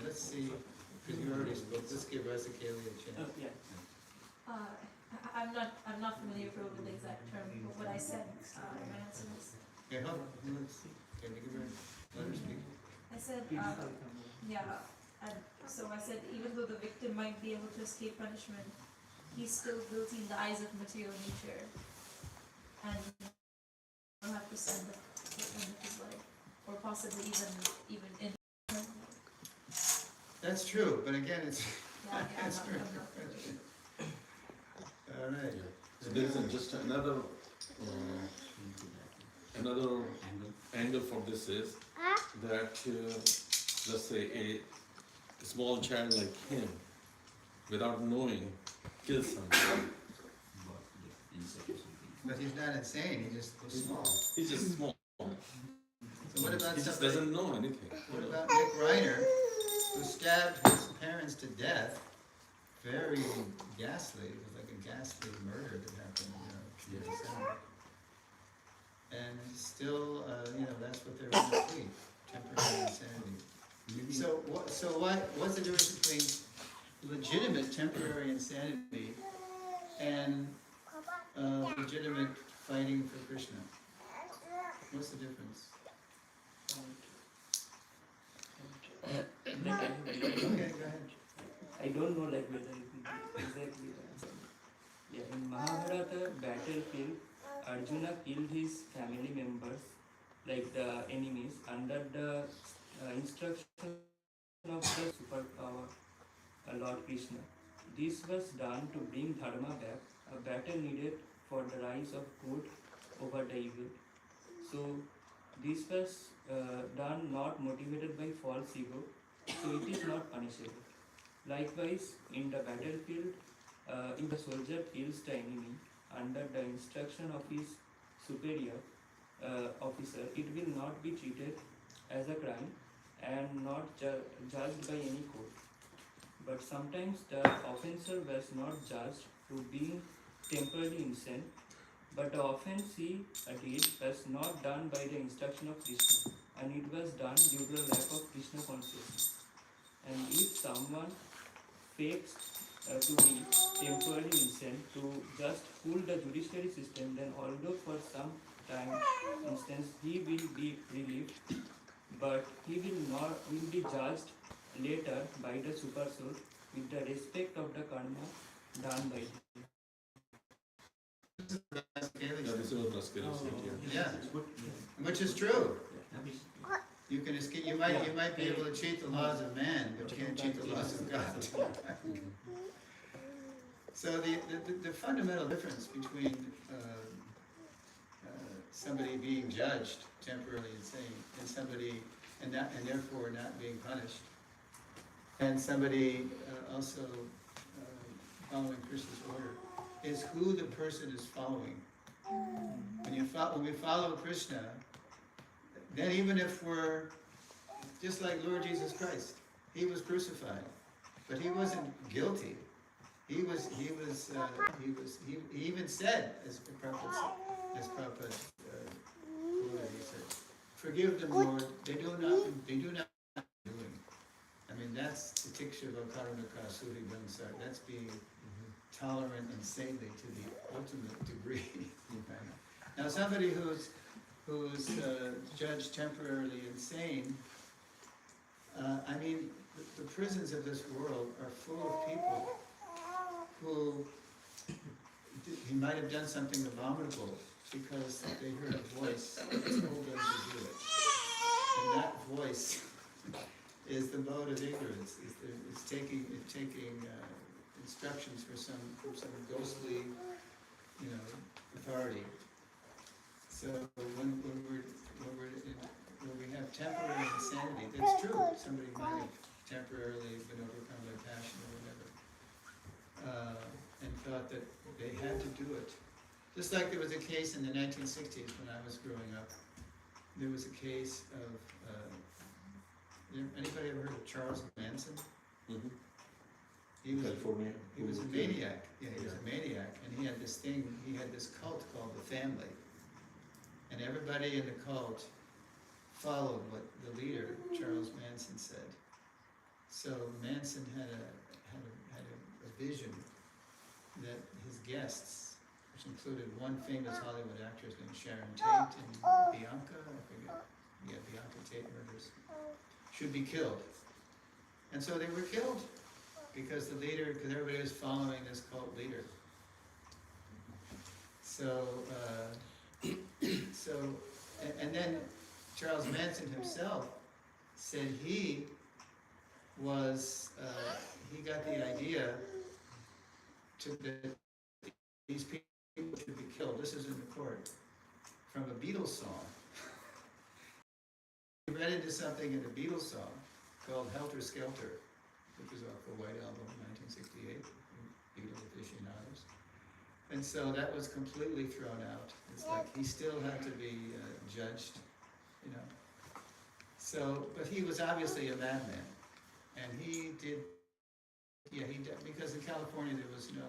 Let's see, because you already spoke. Let's give Rasakali a chance. Yeah. I'm not familiar with the exact term, but what I said, my answer is, Okay, hold on. Let's see. Can you give her? Let her speak. I said, yeah, and so I said, even though the victim might be able to escape punishment, he's still guilty in the eyes of material nature, and will have to spend the end of his life, or possibly even in. That's true, but again, it's. Yeah, it's I'm very not. question. All right. Yeah. So there is just another angle for this is that let's say a small child like him, without knowing, kills somebody. But he's not insane. He just was small. He's just small. So what about He just somebody? doesn't know anything. What about Nick Reiner, who stabbed his parents to death? Very ghastly. It was like a ghastly murder that happened, in December. And still, that's what they're going to plead, temporary insanity. So what's the difference between legitimate temporary insanity and legitimate fighting for Krishna? What's the difference? Okay, go ahead. I don't know whether it will be exactly the answer. Yeah, in Mahabharata battlefield, Arjuna killed his family members, like the enemies, under the instruction of the superpower, Lord Krishna. This was done to bring dharma back, a battle needed for the rise of good over the evil. So this was done not motivated by false ego, so it is not punishable. Likewise, in the battlefield, if the soldier kills the enemy under the instruction of his superior officer, it will not be treated as a crime and not judged by any court. But sometimes the offender was not judged for being temporarily insane, but the offense he did was not done by the instruction of Krishna, and it was done due to a lack of Krishna consciousness. And if someone fakes to be temporarily insane to just fool the judiciary system, then although for some time instance he will be relieved, but he will be judged later by the super soul with the respect of the karma done by him. Yeah, which is true. You can escape. You might be able to cheat the laws of man, but you can't cheat the laws of God. So the fundamental difference between somebody being judged temporarily insane and somebody and therefore not being punished, and somebody also following Krishna's order, is who the person is following. When we follow Krishna, then even if we're Just like Lord Jesus Christ. He was crucified, but he wasn't guilty. He even said, as Prabhupada quoted, he said, "Forgive them, Lord, they do not know doing." I mean, that's the tiksha karunika suri bansar. That's being tolerant and saintly to the ultimate degree. Now, somebody who's judged temporarily insane, I mean, the prisons of this world are full of people who he might have done something abominable because they heard a voice that told them to do it. And that voice is the mode of ignorance. It's taking instructions from some ghostly, authority. So when we have temporary insanity, that's true. Somebody might have temporarily been overcome by passion or whatever, and thought that they had to do it. Just like there was a case in the 1960s when I was growing up. There was a case of, anybody ever heard of Charles Manson? Mm-hmm. He was California. He was a maniac. Yeah, he was a maniac, and he had this cult called the Family. And everybody in the cult followed what the leader, Charles Manson, said. So Manson had a vision that his guests, which included one famous Hollywood actress named Sharon Tate and Bianca, I forget, Bianca Tate murders, should be killed. And so they were killed because everybody was following this cult leader. And then Charles Manson himself said he got the idea that these people should be killed. This is in the court from a Beatles song. He read into something in the Beatles song called Helter Skelter, which was off the White Album in 1968, Beatles aficionados. And so that was completely thrown out. It's like he still had to be judged, So, but he was obviously a madman, and he did, because in California there was no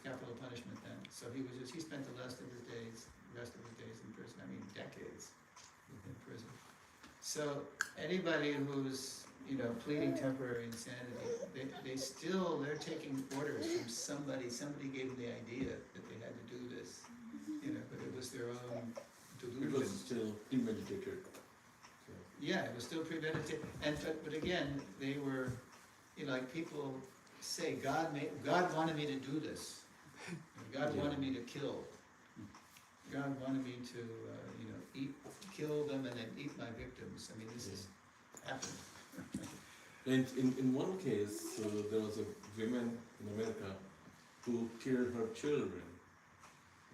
capital punishment then. So he spent the rest of his days in prison. I mean, decades in prison. So anybody who's pleading temporary insanity, they're taking orders from somebody. Somebody gave them the idea that they had to do this, but it was their own delusion. It was still premeditated. Yeah, it was still premeditated. But again, they were, like people say, God wanted me to do this. God wanted me to kill. God wanted me to, kill them and then eat my victims. I mean, this has happened. And in one case, there was a woman in America who killed her children,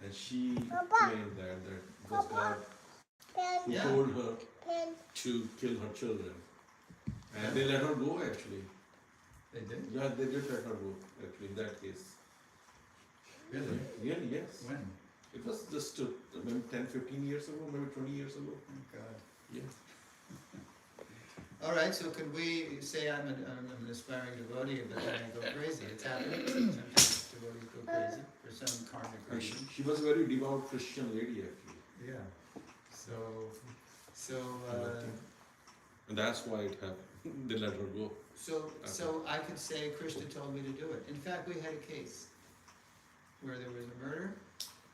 and she claimed that it was God who told her to kill her children, and they let her go actually. They did? Yeah, they did let her go actually in that case. Really? Really, yes. When? It was just maybe 10, 15 years ago, maybe 20 years ago. Oh God. Yeah. All right, so could we say I'm an aspiring devotee, but then I go crazy? It's happened. Sometimes devotees go crazy for some karmic reason. She was a very devout Christian lady actually. Yeah. And that's why it happened. They let her go. So I could say Krishna told me to do it. In fact, we had a case where there was a murder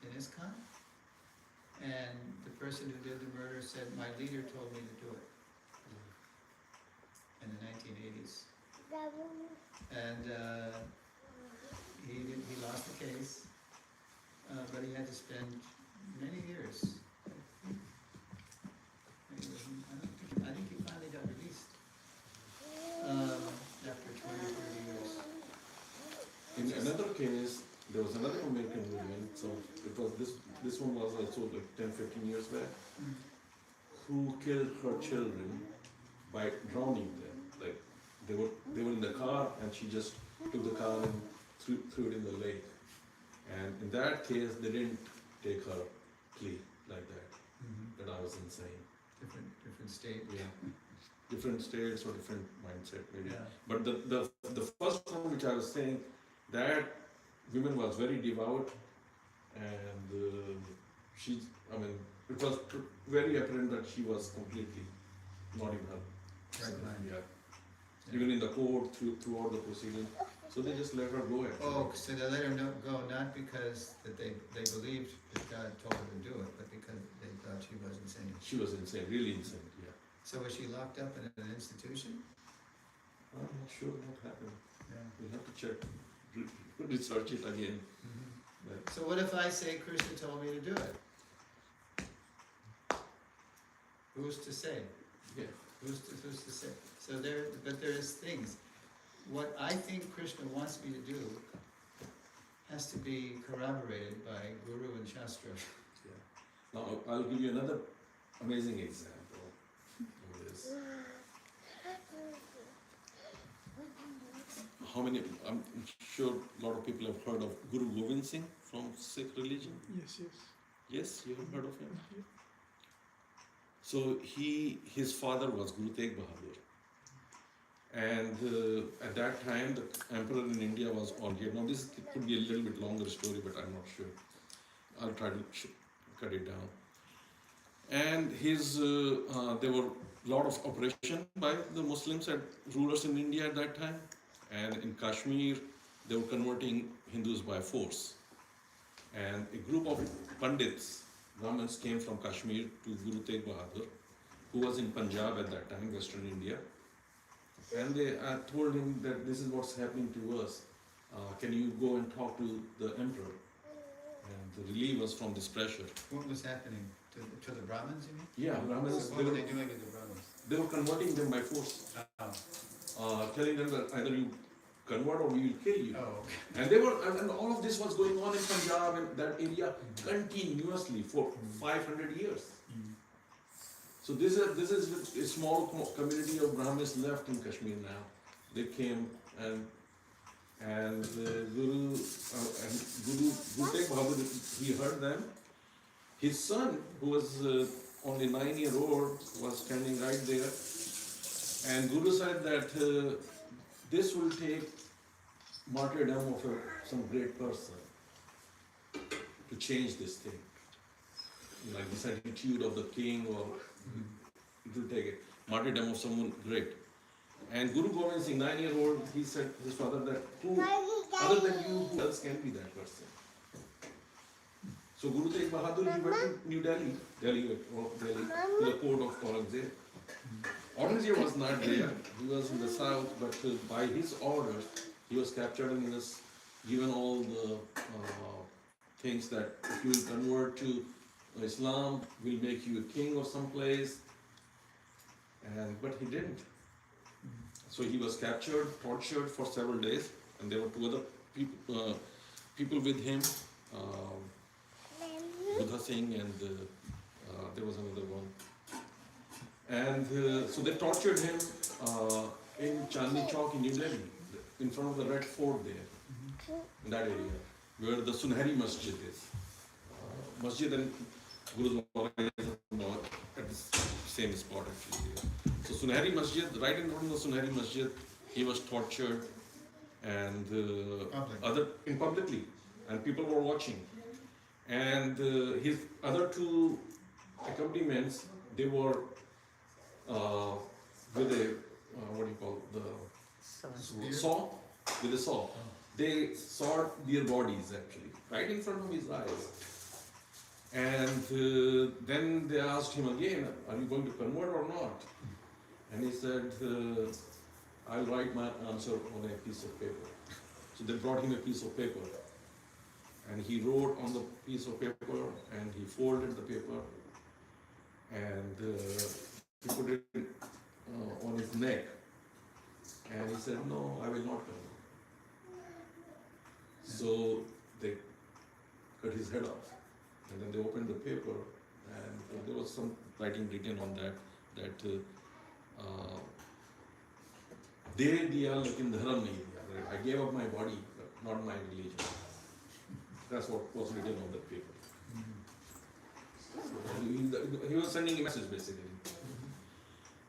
in ISKCON, and the person who did the murder said, my leader told me to do it. In the 1980s. And he lost the case, but he had to spend many years. I think he finally got released after 20 or 30 years. In another case, there was another American woman, so it was this one was also like 10, 15 years back, who killed her children by drowning them. Like they were in the car, and she just took the car and threw it in the lake. And in that case, they didn't take her plea like that. That I was insane. Different state. Yeah. different states or different mindset maybe. Yeah. But the first one which I was saying, that woman was very devout, and I mean, it was very apparent that she was completely not in her Right mind. yeah. Even in the court, throughout the proceeding, so they just let her go actually. Oh, so they let her go not because that they believed that God told her to do it, but because they thought she was insane. She was insane, really insane, yeah. So was she locked up in an institution? I'm not sure what happened. Yeah. We'll have to check, research it again. But So what if I say Krishna told me to do it? Who's to say? yeah, Who's to say? So but there's things. What I think Krishna wants me to do has to be corroborated by Guru and Shastra. yeah. Now I'll give you another amazing example of this. How many? I'm sure a lot of people have heard of Guru Gobind Singh from Sikh religion. Yes, yes. Yes, you have heard of him. So his father was Guru Tegh Bahadur, and at that time the emperor in India was Aurangzeb. Now this could be a little bit longer story, but I'm not sure. I'll try to cut it down. And there were a lot of oppression by the Muslims and rulers in India at that time, and in Kashmir they were converting Hindus by force. And a group of Pandits, Brahmins, came from Kashmir to Guru Tegh Bahadur, who was in Punjab at that time, Western India. And they told him that this is what's happening to us. Can you go and talk to the emperor and relieve us from this pressure? What was happening to the Brahmins, you mean? Yeah, Brahmins. So what were they doing with the Brahmins? They were converting them by force, telling them that either you convert or we will kill you. Oh, okay. And all of this was going on in Punjab and that area continuously for 500 years. So this is a small community of Brahmins left in Kashmir now. They came and Guru Tegh Bahadur, he heard them. His son, who was only 9-year-old, was standing right there. And Guru said that this will take martyrdom of some great person to change this thing. Like this attitude of the king, or it will take it. Martyrdom of someone great. And Guru Gobind Singh, 9-year-old, he said to his father that who other than you, who else can be that person? So Guru Tegh Bahadur, he went to New Delhi, to the court of Aurangzeb. Aurangzeb was not there, he was in the south, but by his orders, he was captured and he was given all the things that if you will convert to Islam, we'll make you a king of some place. But he didn't. So he was captured, tortured for several days, and there were two other people with him, Buddha Singh, and there was another one. And so they tortured him in Chandni Chowk in New Delhi, in front of the Red Fort there, in that area, where the Sunhari Masjid is. Masjid and Gurudwara is at the same spot actually. So Sunhari Masjid, right in front of the Sunhari Masjid, he was tortured and publicly, and people were watching. And his other two accompaniments, they were with a saw, with a saw. They sawed their bodies actually, right in front of his eyes. And then they asked him again, are you going to convert or not? And he said, I'll write my answer on a piece of paper. So they brought him a piece of paper. And he wrote on the piece of paper, and he folded the paper, and he put it on his neck. And he said, no, I will not come. So they cut his head off. And then they opened the paper, and there was some writing written on that De diya lekin dharam nahi diya. I gave up my body, but not my religion. That's what was written on that paper. So he was sending a message basically.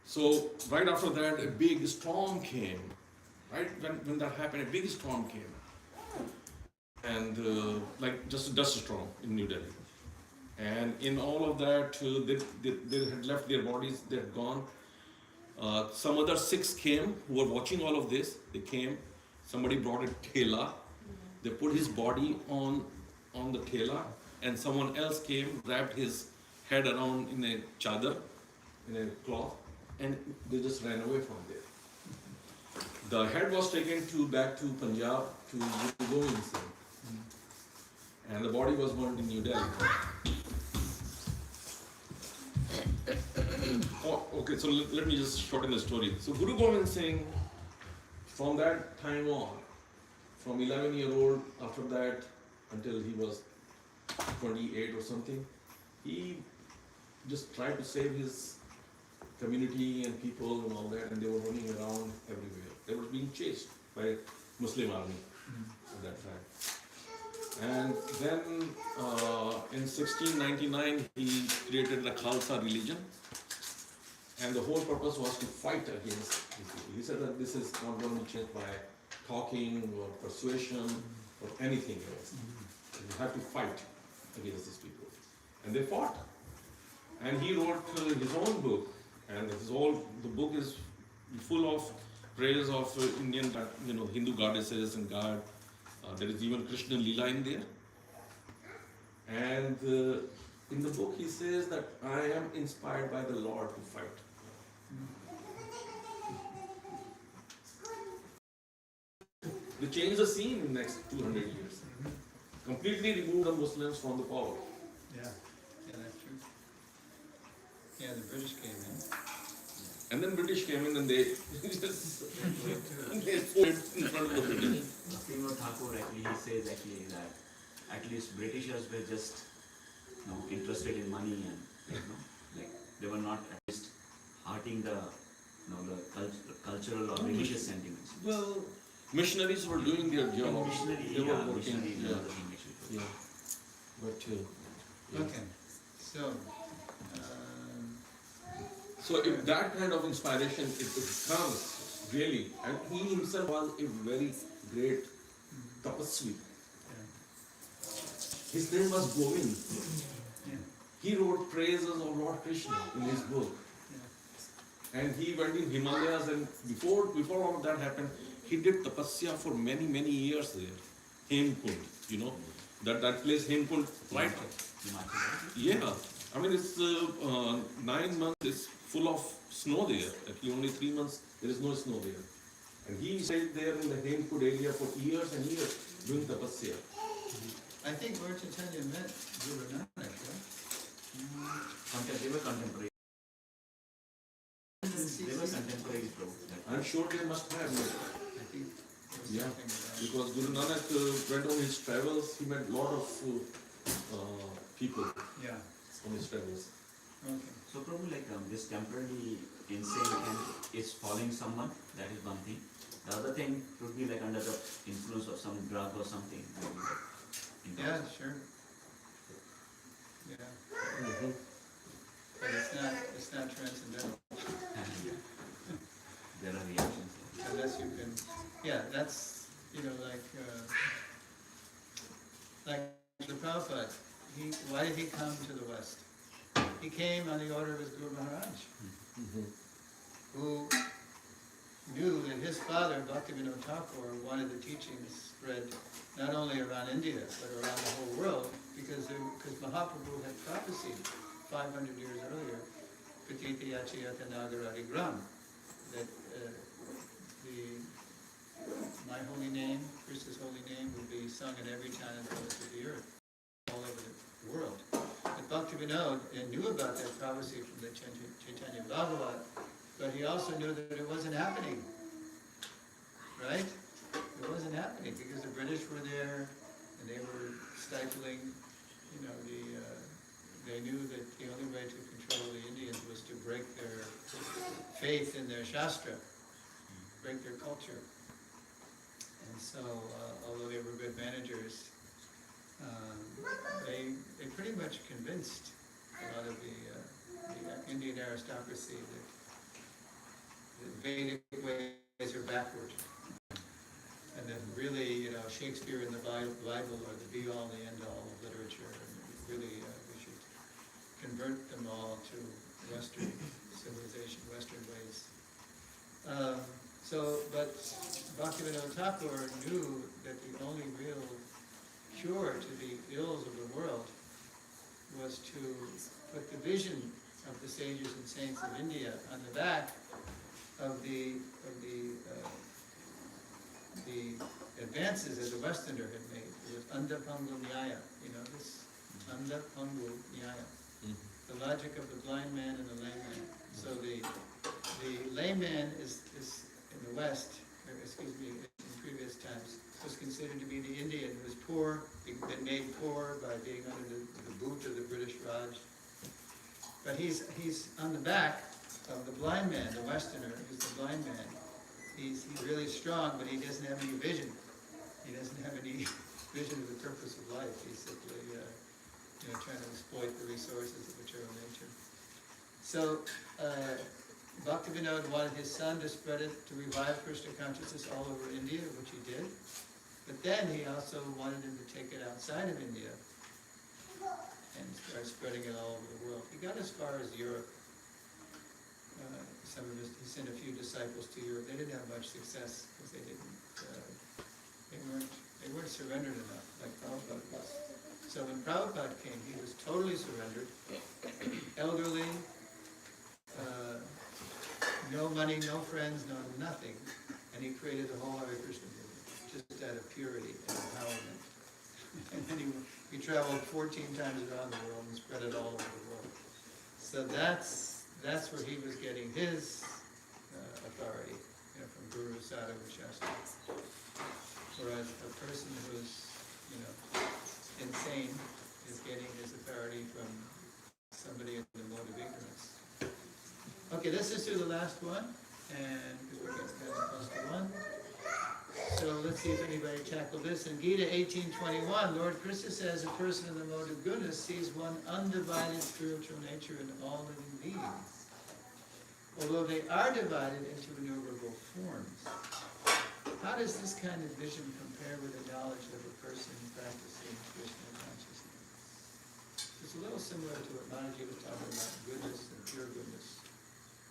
So right after that, a big storm came. Right when that happened, a big storm came, and like just a dust storm in New Delhi. And in all of that, they had left their bodies, they had gone. Some other Sikhs came who were watching all of this. They came, somebody brought a thela, they put his body on the thela, and someone else came, wrapped his head around in a chadar, in a cloth, and they just ran away from there. The head was taken back to Punjab, to Guru Gobind Singh, and the body was burned in New Delhi. Oh, okay, so let me just shorten the story. So Guru Gobind Singh, from that time on, from 11-year-old, after that, until he was 28 or something, he just tried to save his community and people and all that, and they were running around everywhere. They were being chased by Muslim army at that time. And then in 1699, he created the Khalsa religion, and the whole purpose was to fight against Islam. He said that this is not going to be changed by talking or persuasion or anything else. You have to fight against these people. And they fought. And he wrote his own book, and the book is full of praise of Indian, Hindu goddesses and God. There is even Krishna Lila in there. And in the book he says that I am inspired by the Lord to fight. They changed the scene in the next 200 years. Completely removed the Muslims from the power. Yeah, that's true. Yeah, the British came in. And then British came in and they just they fought in front of the British. Thakur actually he says that at least Britishers were just interested in money and like they were not at least hearting the cultural or religious sentiments. Well, missionaries were doing their job. They were working. Yeah. But Okay, so. So if that kind of inspiration it comes really, and he himself was a very great tapasvi. His name was Govind. He wrote praises of Lord Krishna in his book. And he went in Himalayas, and before all of that happened, he did tapasya for many years there. Hemkund, that place Hemkund, right? Yeah, I mean it's 9 months. It's full of snow there. Actually, only 3 months there is no snow there. And he stayed there in the Hemkund area for years and years doing tapasya. I think Lord Chaitanya met Guru Nanak, right? They were contemporary. They were contemporary. I'm sure they must have. I think yeah, because Guru Nanak went on his travels. He met a lot of people. Yeah. On his travels. Okay. So probably like this temporarily insane and is following someone. That is one thing. The other thing would be like under the influence of some drug or something. Yeah, sure. Yeah. Mm-hmm. But it's not transcendental. There are reactions. Unless you can, yeah, that's, like the Prabhupada, why did he come to the West? He came on the order of his Guru Maharaj, who knew that his father, Bhaktivinoda Thakur, wanted the teachings spread not only around India, but around the whole world, because Mahaprabhu had prophesied 500 years earlier, Patiti Achiyata Nagarati Gram, that my holy name, Krishna's holy name, would be sung in every town and village of the earth, all over the world. But Bhaktivinoda knew about that prophecy from the Chaitanya Bhagavat, but he also knew that it wasn't happening, right? It wasn't happening because the British were there and they were stifling, they knew that the only way to control the Indians was to break their faith in their Shastra, break their culture. And so, although they were good managers, they pretty much convinced a lot of the Indian aristocracy that Vedic ways are backward. And then really, Shakespeare and the Bible are the be-all, the end-all of literature. And really, we should convert them all to Western civilization, Western ways. But Bhaktivinoda Thakur knew that the only real cure to the ills of the world was to put the vision of the sages and saints of India on the back of the advances that the Westerner had made. It was Anda Pangu Nyaya, this Anda Pangu Nyaya, the logic of the blind man and the lame man. So the layman is in the West, in previous times, was considered to be the Indian who was poor, been made poor by being under the boot of the British Raj. But he's on the back of the blind man, the Westerner, who's the blind man. He's really strong, but he doesn't have any vision. He doesn't have any vision of the purpose of life. He's simply trying to exploit the resources of material nature. So Bhaktivinoda wanted his son to spread it, to revive Krishna consciousness all over India, which he did. But then he also wanted him to take it outside of India and start spreading it all over the world. He got as far as Europe. He sent a few disciples to Europe. They didn't have much success because they weren't surrendered enough, like Prabhupada was. So when Prabhupada came, he was totally surrendered, elderly, no money, no friends, nothing, and he created the whole Hare Krishna movement, just out of purity and empowerment. And then he traveled 14 times around the world and spread it all over the world. So that's where he was getting his authority, from Guru, Sadhu, and Shastra. Whereas a person who's, insane is getting his authority from somebody in the mode of ignorance. Okay, let's just do the last one, and we're getting kind of close to one. So let's see if anybody tackled this. In Gita 18:21, Lord Krishna says a person in the mode of goodness sees one undivided spiritual nature in all living beings, although they are divided into innumerable forms. How does this kind of vision compare with the knowledge of a person practicing Krishna consciousness? It's a little similar to what Manaji was talking about, goodness and pure goodness.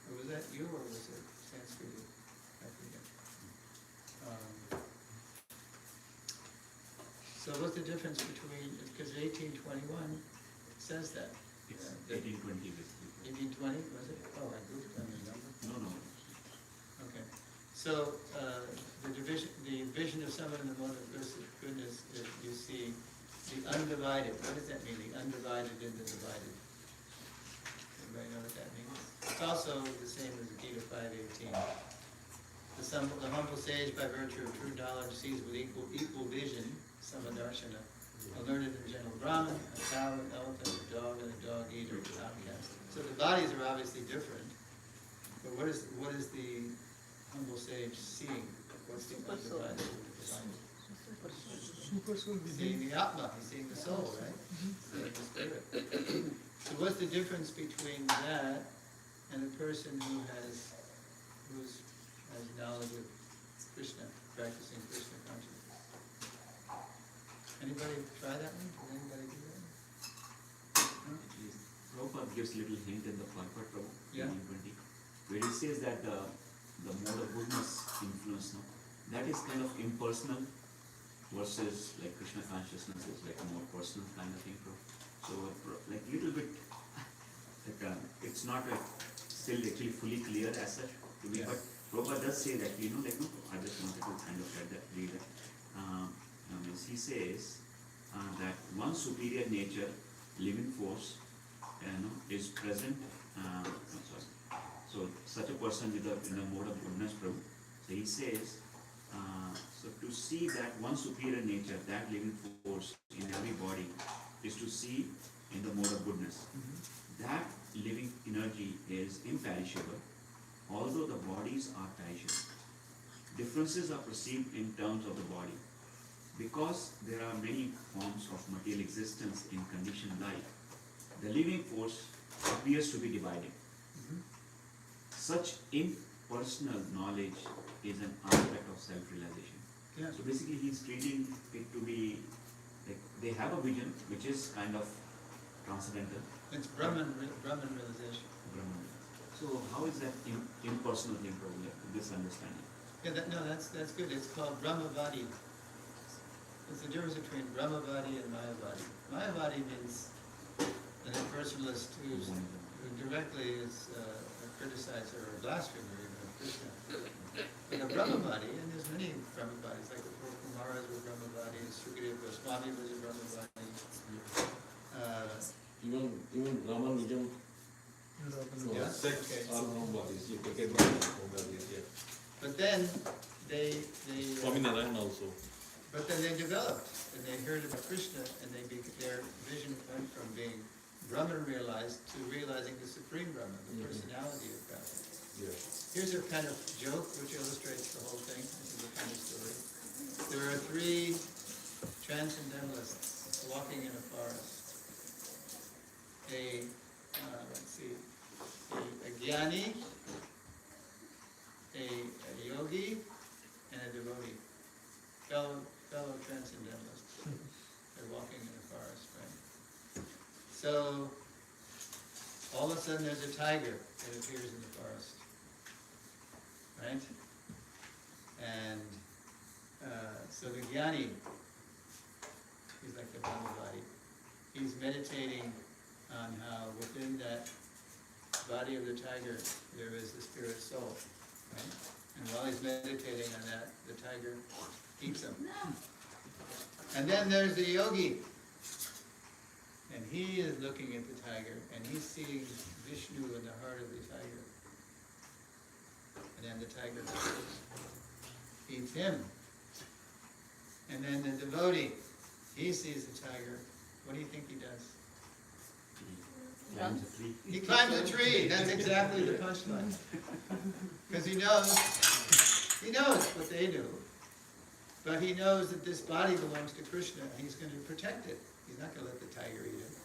Or was that you, or was it Sanskrit? I forget. So what's the difference between, because 1821 says that. It's 1820 basically. 1820, was it? Oh, I grouped on the number. No. Okay. So the vision of someone in the mode of goodness is you see the undivided. What does that mean? The undivided in the divided. Anybody know what that means? It's also the same as Gita 5:18. The humble sage, by virtue of true knowledge, sees with equal vision, samadarshana, a learned and gentle Brahmin, a cow, an elephant, a dog, and a dog eater, an outcast. So the bodies are obviously different. But what is the humble sage seeing? What's the undivided? He's seeing the Atma, he's seeing the soul, right? Seeing the spirit. So what's the difference between that and a person who has knowledge of Krishna, practicing Krishna consciousness? Anybody try that one? Did anybody do that one? Prabhupada gives little hint in the purport of Yeah. 1920, where he says that the mode of goodness influence, that is kind of impersonal, versus like Krishna consciousness is like a more personal kind of thing. So like little bit, like, it's not like still actually fully clear as such to me, but Prabhupada does say that, I just wanted to kind of read that. He says that one superior nature, living force, is present. So such a person in the mode of goodness, Prabhu. So he says, so to see that one superior nature, that living force in every body, is to see in the mode of goodness. That living energy is imperishable, although the bodies are perishable. Differences are perceived in terms of the body. Because there are many forms of material existence in conditioned life, the living force appears to be divided. Such personal knowledge is an aspect of self-realization. Yeah. So basically he's treating it to be like they have a vision which is kind of transcendental. It's Brahman realization. Brahman. So how is that impersonal thing probably, this understanding? Yeah, that's good. It's called Brahmavadi. It's the difference between Brahmavadi and Mayavadi. Mayavadi means an impersonalist who directly is a criticizer or a blasphemer even of Krishna. But a Brahmavadi, and there's many Brahmavadis, like the four Kumaras were Brahmavadis, Sukadeva Goswami was a Brahmavadi. Even Ramanujan Yeah, sects okay. are Brahmavadis. You take it Brahmavadis, yeah. But then they Swaminarayan also. but then they developed, and they heard about Krishna, and their vision went from being Brahman realized to realizing the Supreme Brahman, the personality of God. Yeah. Here's a kind of joke which illustrates the whole thing. This is a funny story. There are three transcendentalists walking in a forest. A jnani, a yogi, and a devotee. Fellow transcendentalists. They're walking in the forest, right? So, all of a sudden there's a tiger that appears in the forest. Right? And so the jnani, he's like the Brahmavadi, he's meditating on how within that body of the tiger there is the spirit soul. Right? And while he's meditating on that, the tiger eats him. And then there's the yogi. And he is looking at the tiger, and he's seeing Vishnu in the heart of the tiger. And then the tiger eats him. And then the devotee, he sees the tiger. What do you think he does? Climbs a tree. He climbs a tree. That's exactly the punchline. Because he knows what they do. But he knows that this body belongs to Krishna, and he's going to protect it. He's not going to let the tiger eat it.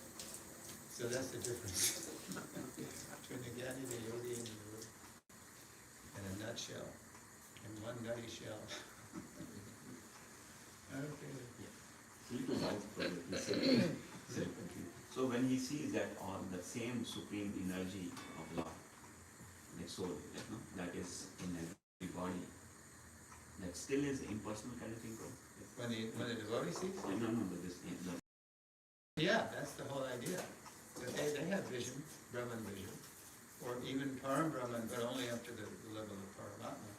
So that's the difference between the jnani, the yogi, and the devotee. In a nutshell. In one nutty shell. Okay. So when he sees that on the same supreme energy of love, like soul, that is in every body, that still is impersonal kind of thing, bro. When the devotee sees? No, but this Yeah, that's the whole idea. That they have vision, Brahman vision, or even Param Brahman, but only up to the level of Paramatma.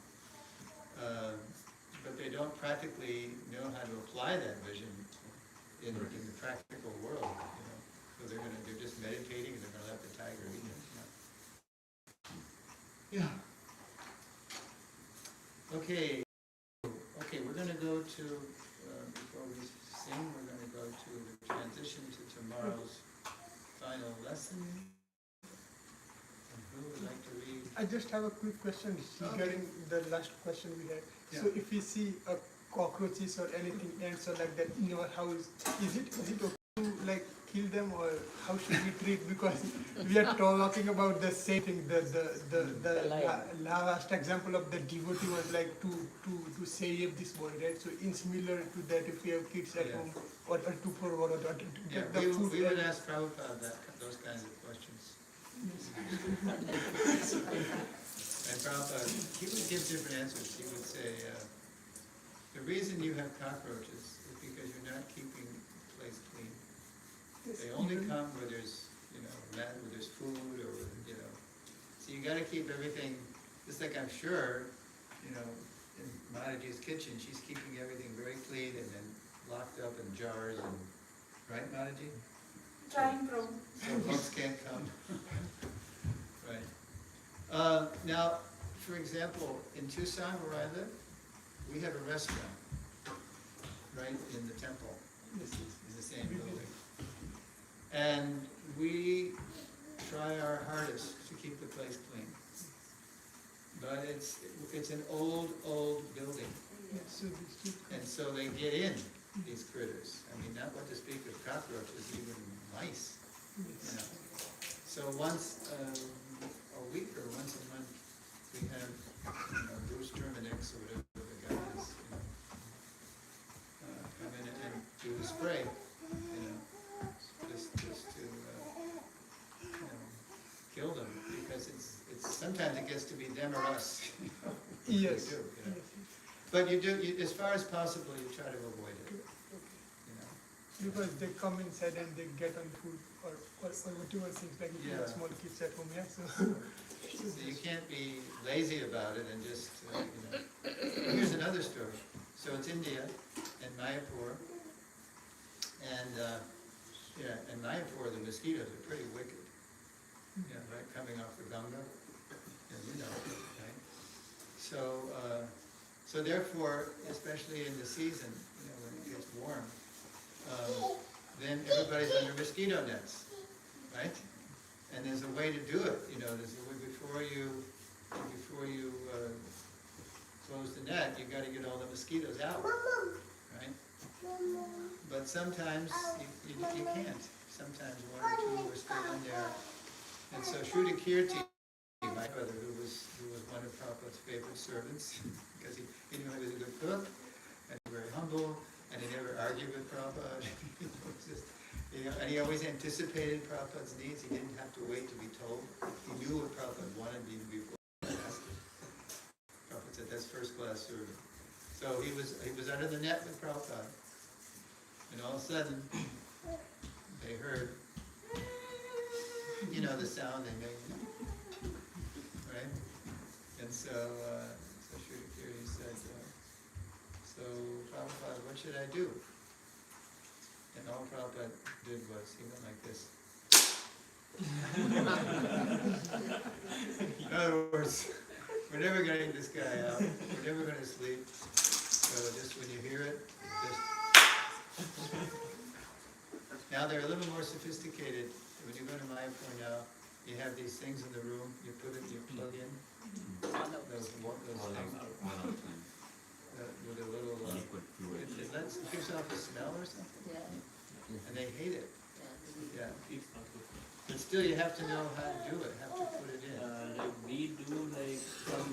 But they don't practically know how to apply that vision in the practical world. So they're just meditating, and they're going to let the tiger eat them. Yeah. Okay, we're going to go to, before we sing, we're going to go to the transition to tomorrow's final lesson. And who would like to read? I just have a quick question regarding the last question we had. Yeah. So if we see a cockroaches or anything, ants or like that in our house, is it okay to like kill them, or how should we treat? Because we are talking about the same thing. The last example of the devotee was like to save this body, right? So in similar to that, if we have kids at home, or to provide or to get the food. We would ask Prabhupada those kinds of questions. And Prabhupada, he would give different answers. He would say, the reason you have cockroaches is because you're not keeping the place clean. They only come where there's, where there's food, or, so you gotta keep everything, just like I'm sure, in Maharaji's kitchen, she's keeping everything very clean and then locked up in jars and, right, Maharaji? Trying to. So bugs can't come. Right. Now, for example, in Tucson, where I live, we have a restaurant right in the temple. This is the same building. And we try our hardest to keep the place clean. But it's an old building. And so they get in, these critters. I mean, not what to speak of cockroaches, even mice. So once a week or once a month, we have Bruce Terminix or whatever the guy is, come in and do the spray, just to, kill them, because it's, sometimes it gets to be them or us, what Yes. we do, But you do, as far as possible, you try to avoid it, Because they come inside and they get on food or whatever things like if you have Yeah. small kids at home, yeah. So So you can't be lazy about it and just, Here's another story. So it's India and Mayapur, and in Mayapur the mosquitoes are pretty wicked. Right, coming off the Ganga, right? So therefore, especially in the season, when it gets warm, then everybody's under mosquito nets, right? And there's a way to do it, there's a way before you close the net, you gotta get all the mosquitoes out, right? But sometimes you can't. Sometimes one or two are still in there. And so Shruti Kirti, my brother, who was one of Prabhupada's favorite servants, because he knew he was a good cook, and very humble, and he never argued with Prabhupada. And he always anticipated Prabhupada's needs. He didn't have to wait to be told. He knew what Prabhupada wanted even before he asked him. Prabhupada said, that's first class serving. So he was under the net with Prabhupada. And all of a sudden, they heard, the sound they made, right? And so Shruti Kirti said, so Prabhupada, what should I do? And all Prabhupada did was, he went like this. In other words, we're never getting this guy out, we're never going to sleep, so just when you hear it, just... Now they're a little more sophisticated. When you go to Mayapur now, you have these things in the room, you plug in, those things. With a little, it gives off a smell or something. And they hate it. Yeah. But still, you have to know how to do it, have to put it in. We do some,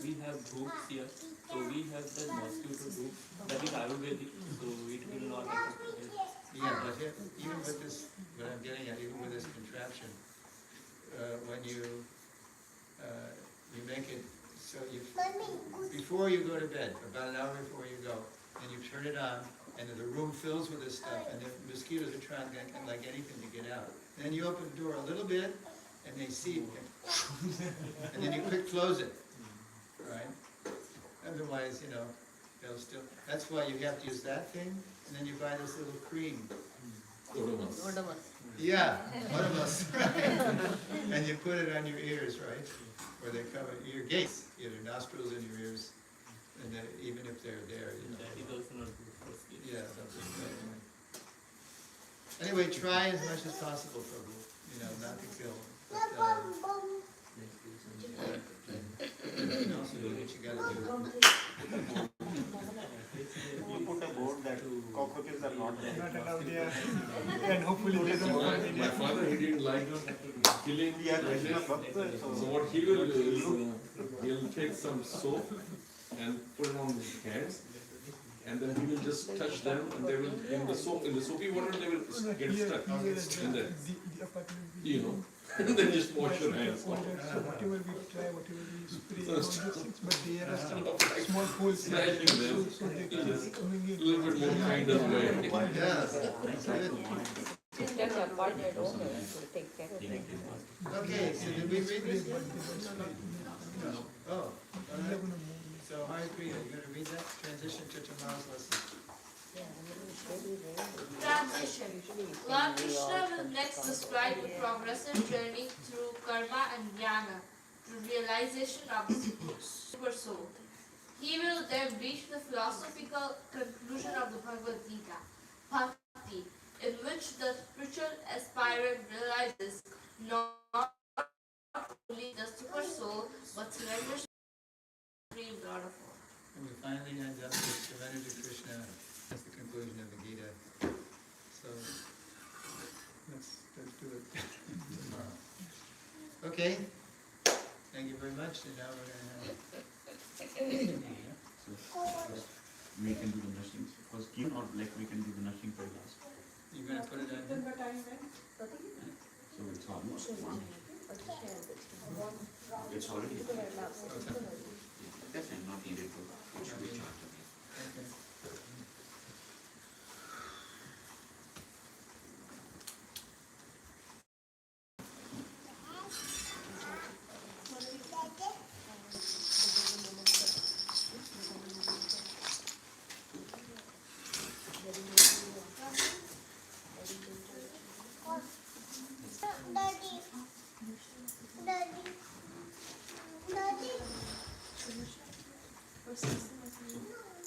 we have groups here, so we have the mosquito group, that is Ayurvedic, so it will not affect it. Yeah, but even with this, what I'm getting at, even with this contraption, when you make it so before you go to bed, about an hour before you go, and you turn it on, and the room fills with this stuff, and the mosquitoes are trying like anything to get out. And then you open the door a little bit, and they see it, and then you quick close it, right? Otherwise, they'll still. That's why you have to use that thing, and then you buy this little cream. Odomus. Yeah, odomus, right? And you put it on your ears, right? Where they cover your gates, your nostrils and your ears, and even if they're there, That is also not good for skin. Yeah, something. Anyway, try as much as possible, Prabhu. Not to kill. But, you also do what you gotta do. You put a board that cockroaches are not there. not allowed, yeah. And hopefully they don't come in. My father, he didn't like killing Yeah, like this. So what he will do is, he'll take some soap and put it on his hands, and then he will just touch them, and they will, in the soapy water, they will get stuck. And then, The apartment. and then just wash your hands. So whatever we try, whatever we spray, all those things, but there are some small holes here, Smashing them. so they keep coming in. A little bit more kinder way. Yes, good. Just appointed owners will take care of it. Okay, so did we read this? But they don't spray. No. Oh, all We are right. gonna move. So Hare Kriya, you gonna read that? Transition to tomorrow's lesson. Transition. Lord Krishna will next describe the progressive journey through karma and jnana to realization of the super soul. He will then reach the philosophical conclusion of the Bhagavad Gita, Bhakti, in which the spiritual aspirant realizes not only the super soul, but surrenders to the supreme God of all. And we finally end up with surrender to Krishna. That's the conclusion of the Gita. So let's do it tomorrow. Okay. Thank you very much. And now we're going to have. We can do the nursing first, or like we can do the nursing prayer last. You're going to put it on here? So it's almost one. It's already. That's not needed to. It should be charged. Okay.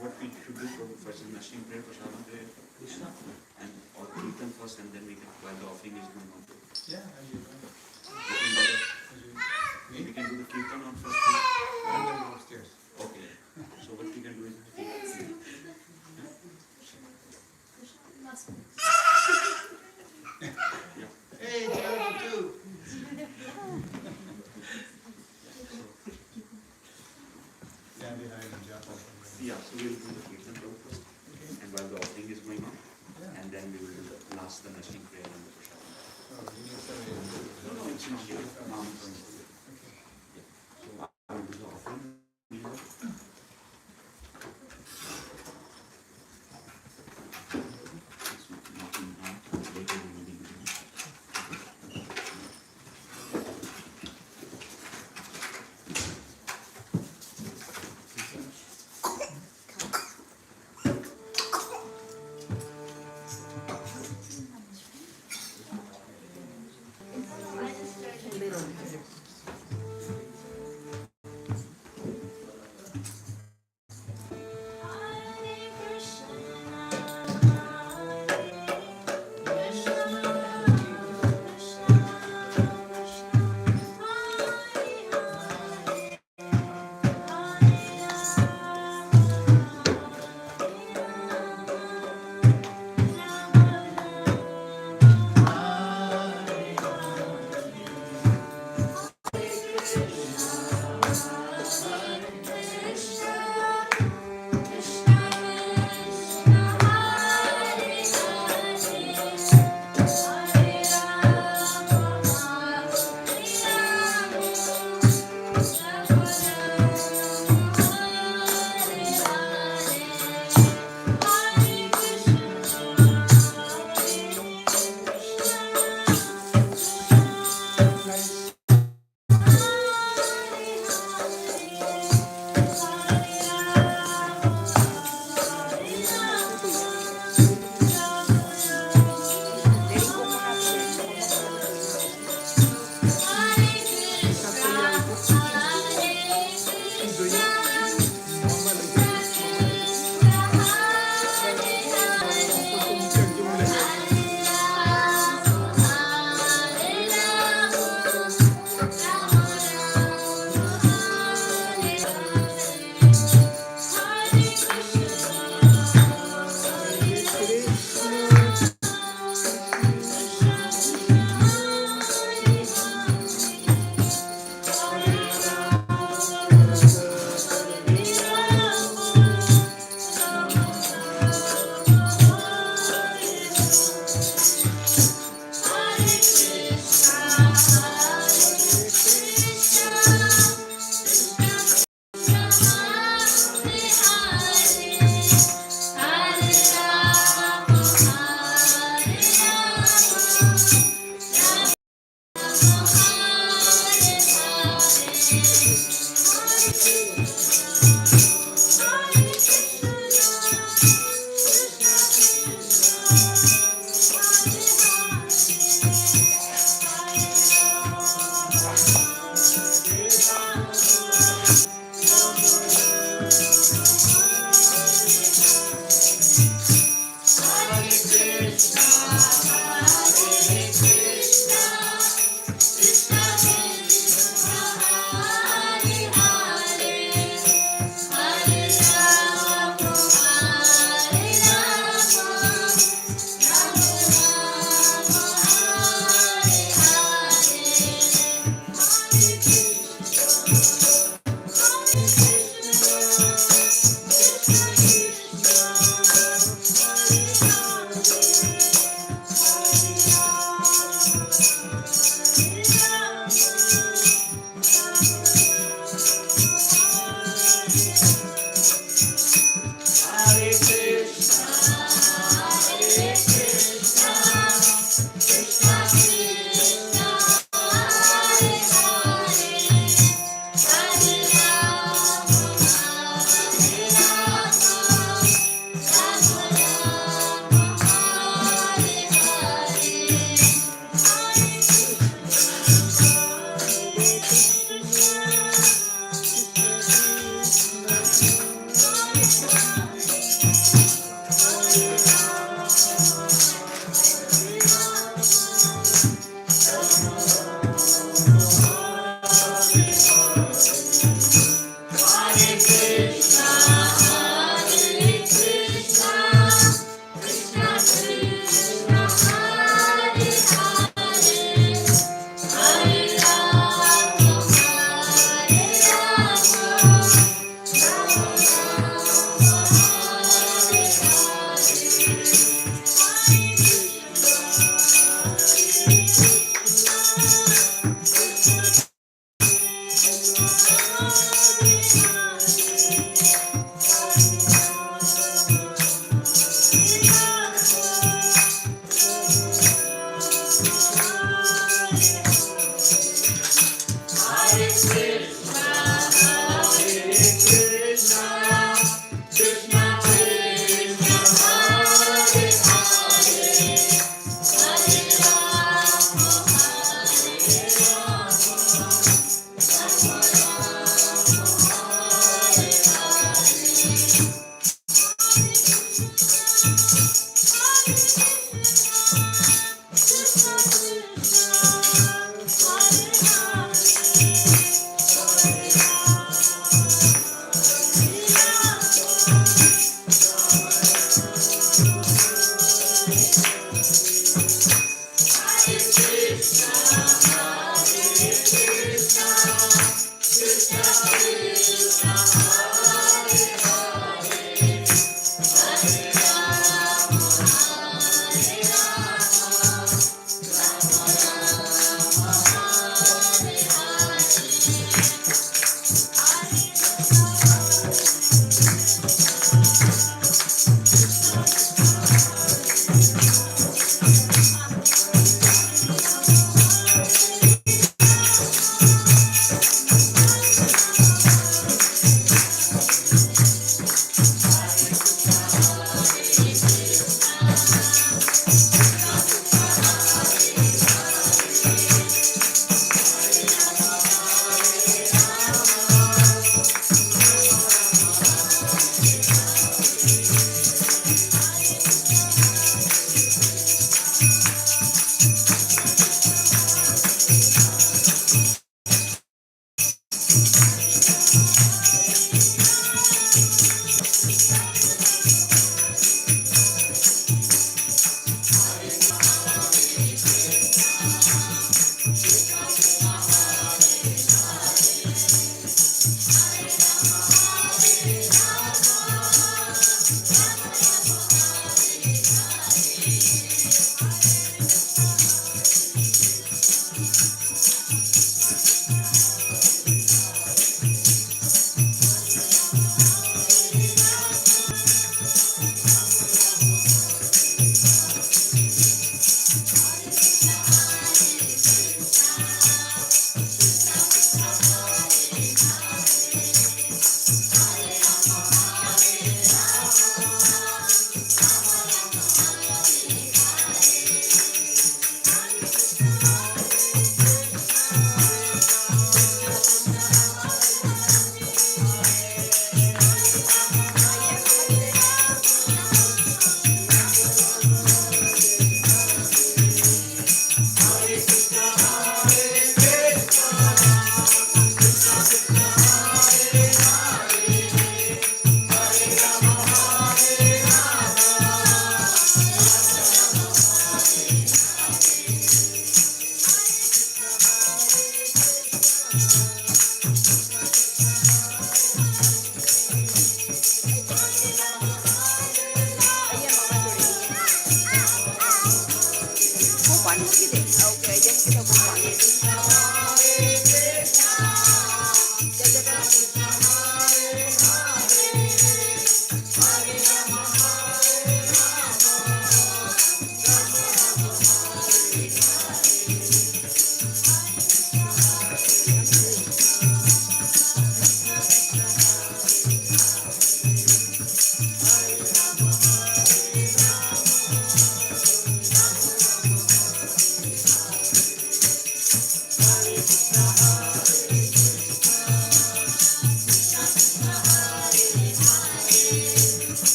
What we should do first is nursing prayer, Prasadam prayer, Krishna, and or Kirtan first, and then we can, while the offering is going on. Yeah, I do that. We can do the Kirtan on first. I'm going to go upstairs. Okay. So what we can do is yeah. Hey, Joe, too. Stand behind and jump up. Yeah, so we will do the Kirtan first, and while the offering is going on, and then we will do the last, the nursing prayer and the Prasadam. Oh, you need somebody to do it. No, it's not here. I'm going to do it. Yeah. So I will do the offering. It's not in now. Later we will do it.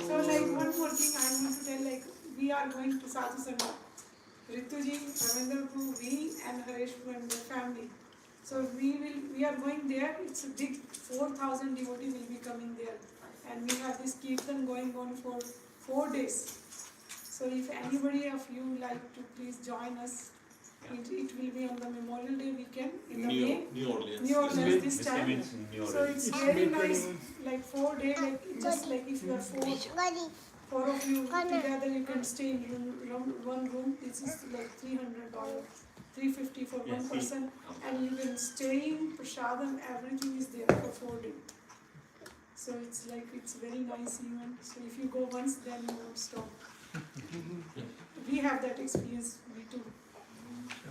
So like one more thing I want to tell, like we are going to Sadhu Sangha. Rituji, Ravindra Prabhu, we and Haresh Prabhu and their family. So we are going there. It's a big 4,000 devotees will be coming there, and we have this kirtan going on for 4 days. So if anybody of you like to please join us, it will be on the Memorial Day weekend in the May. New Orleans. New Orleans this time. New So it's very nice, like 4 days, like just like if you are four of you together, you can stay in one room. This is like $300, $350 for one person, and you can stay in prasadam. Everything is there for 4 days. So it's like it's very nice event. So if you go once, then you won't stop. We have that experience. We too.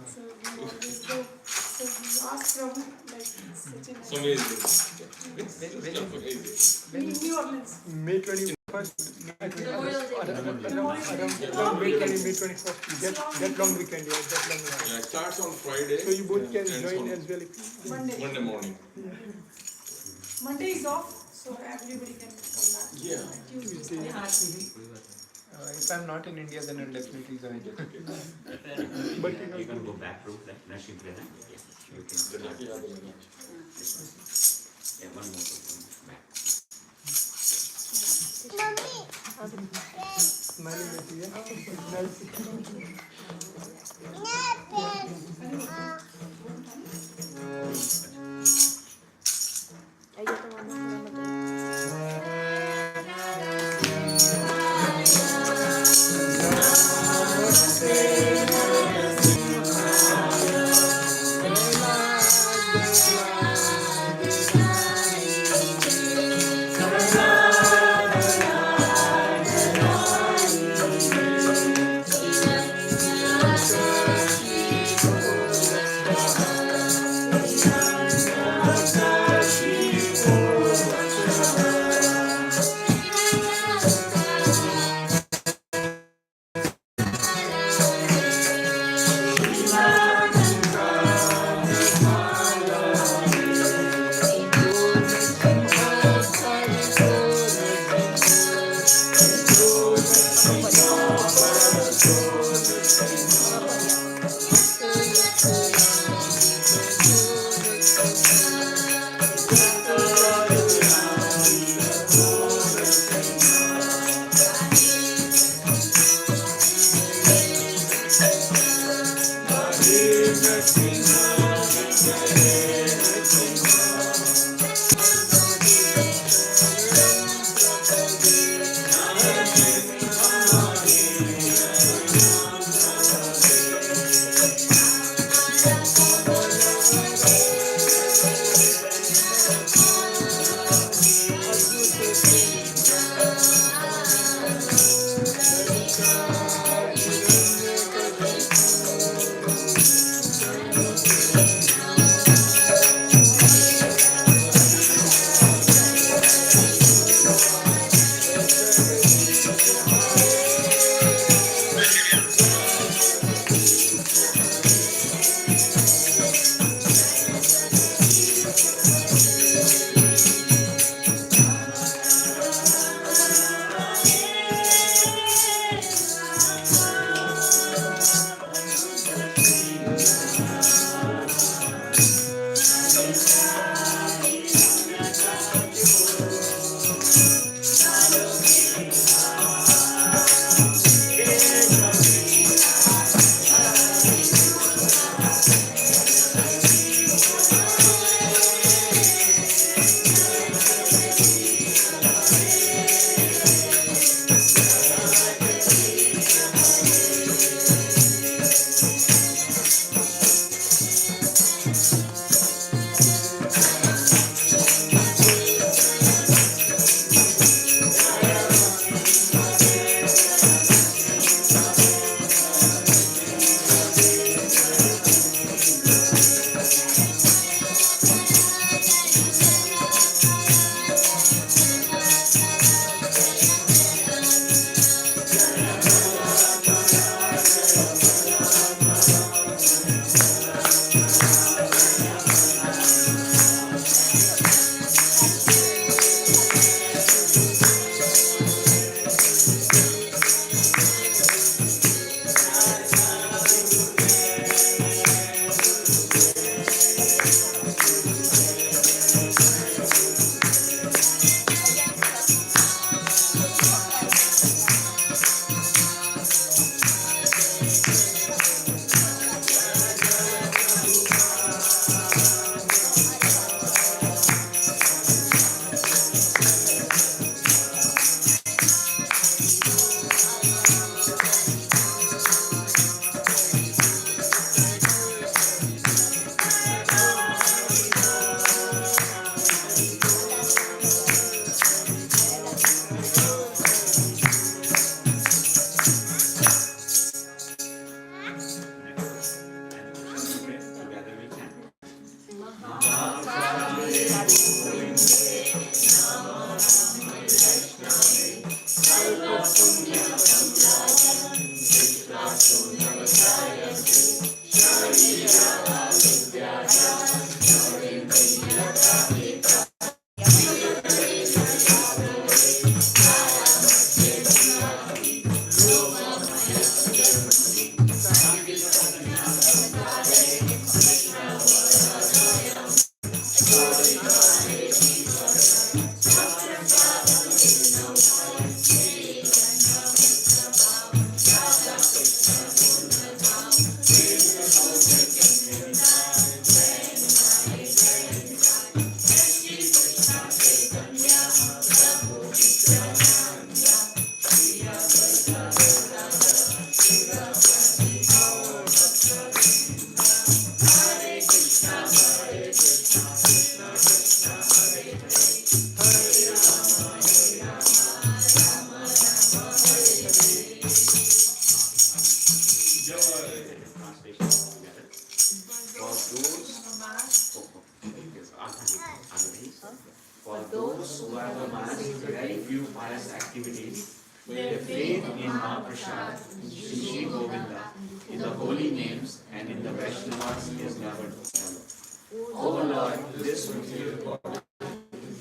So we always go. So we ask from like it's such a nice. So amazing. New Orleans. May 21st, around May 21st, that long weekend, yeah, that long weekend. Yeah, it starts on Friday. So you both can and join ends as well. Monday morning. Monday is off, so everybody can come back. Yeah. Tuesday. If I'm not in India, then I'll definitely join. But you can go back to like Nashim Prana. You can yeah, one more back. Smiling at you, yeah? in Mahaprasad, in Shri Govinda, in the holy names and in the Vaishnavas is never done. O Lord, this material body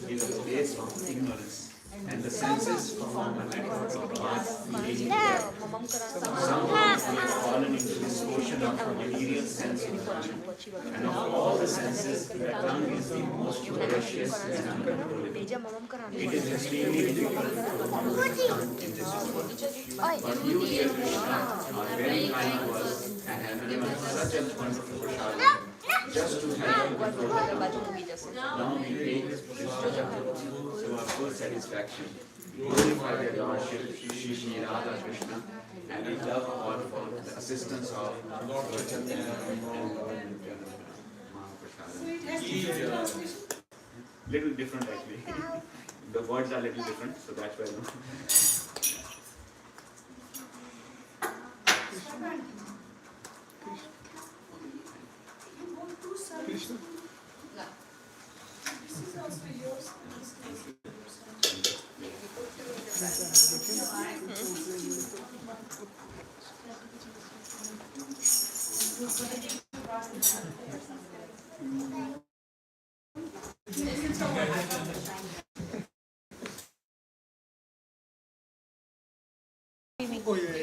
is a place of ignorance, and the senses form a network of paths leading to death. Somehow we have fallen into this ocean of material sense enjoyment, and of all the senses, the tongue is the most precious and uncontrollable. It is extremely difficult to perform the tongue in this world. But you, dear Krishna, are very kind to us and have given us such a wonderful prasad just to help control the tongue. Now we take this prasad to our full satisfaction. Glorify their Lordship, Shri Shri Radha Krishna, and we love all for the assistance of Lord Chaitanya and Lord Mahaprasad. Little different actually. The words are little different, so that's why. Krishna. This is also yours. Oh yeah.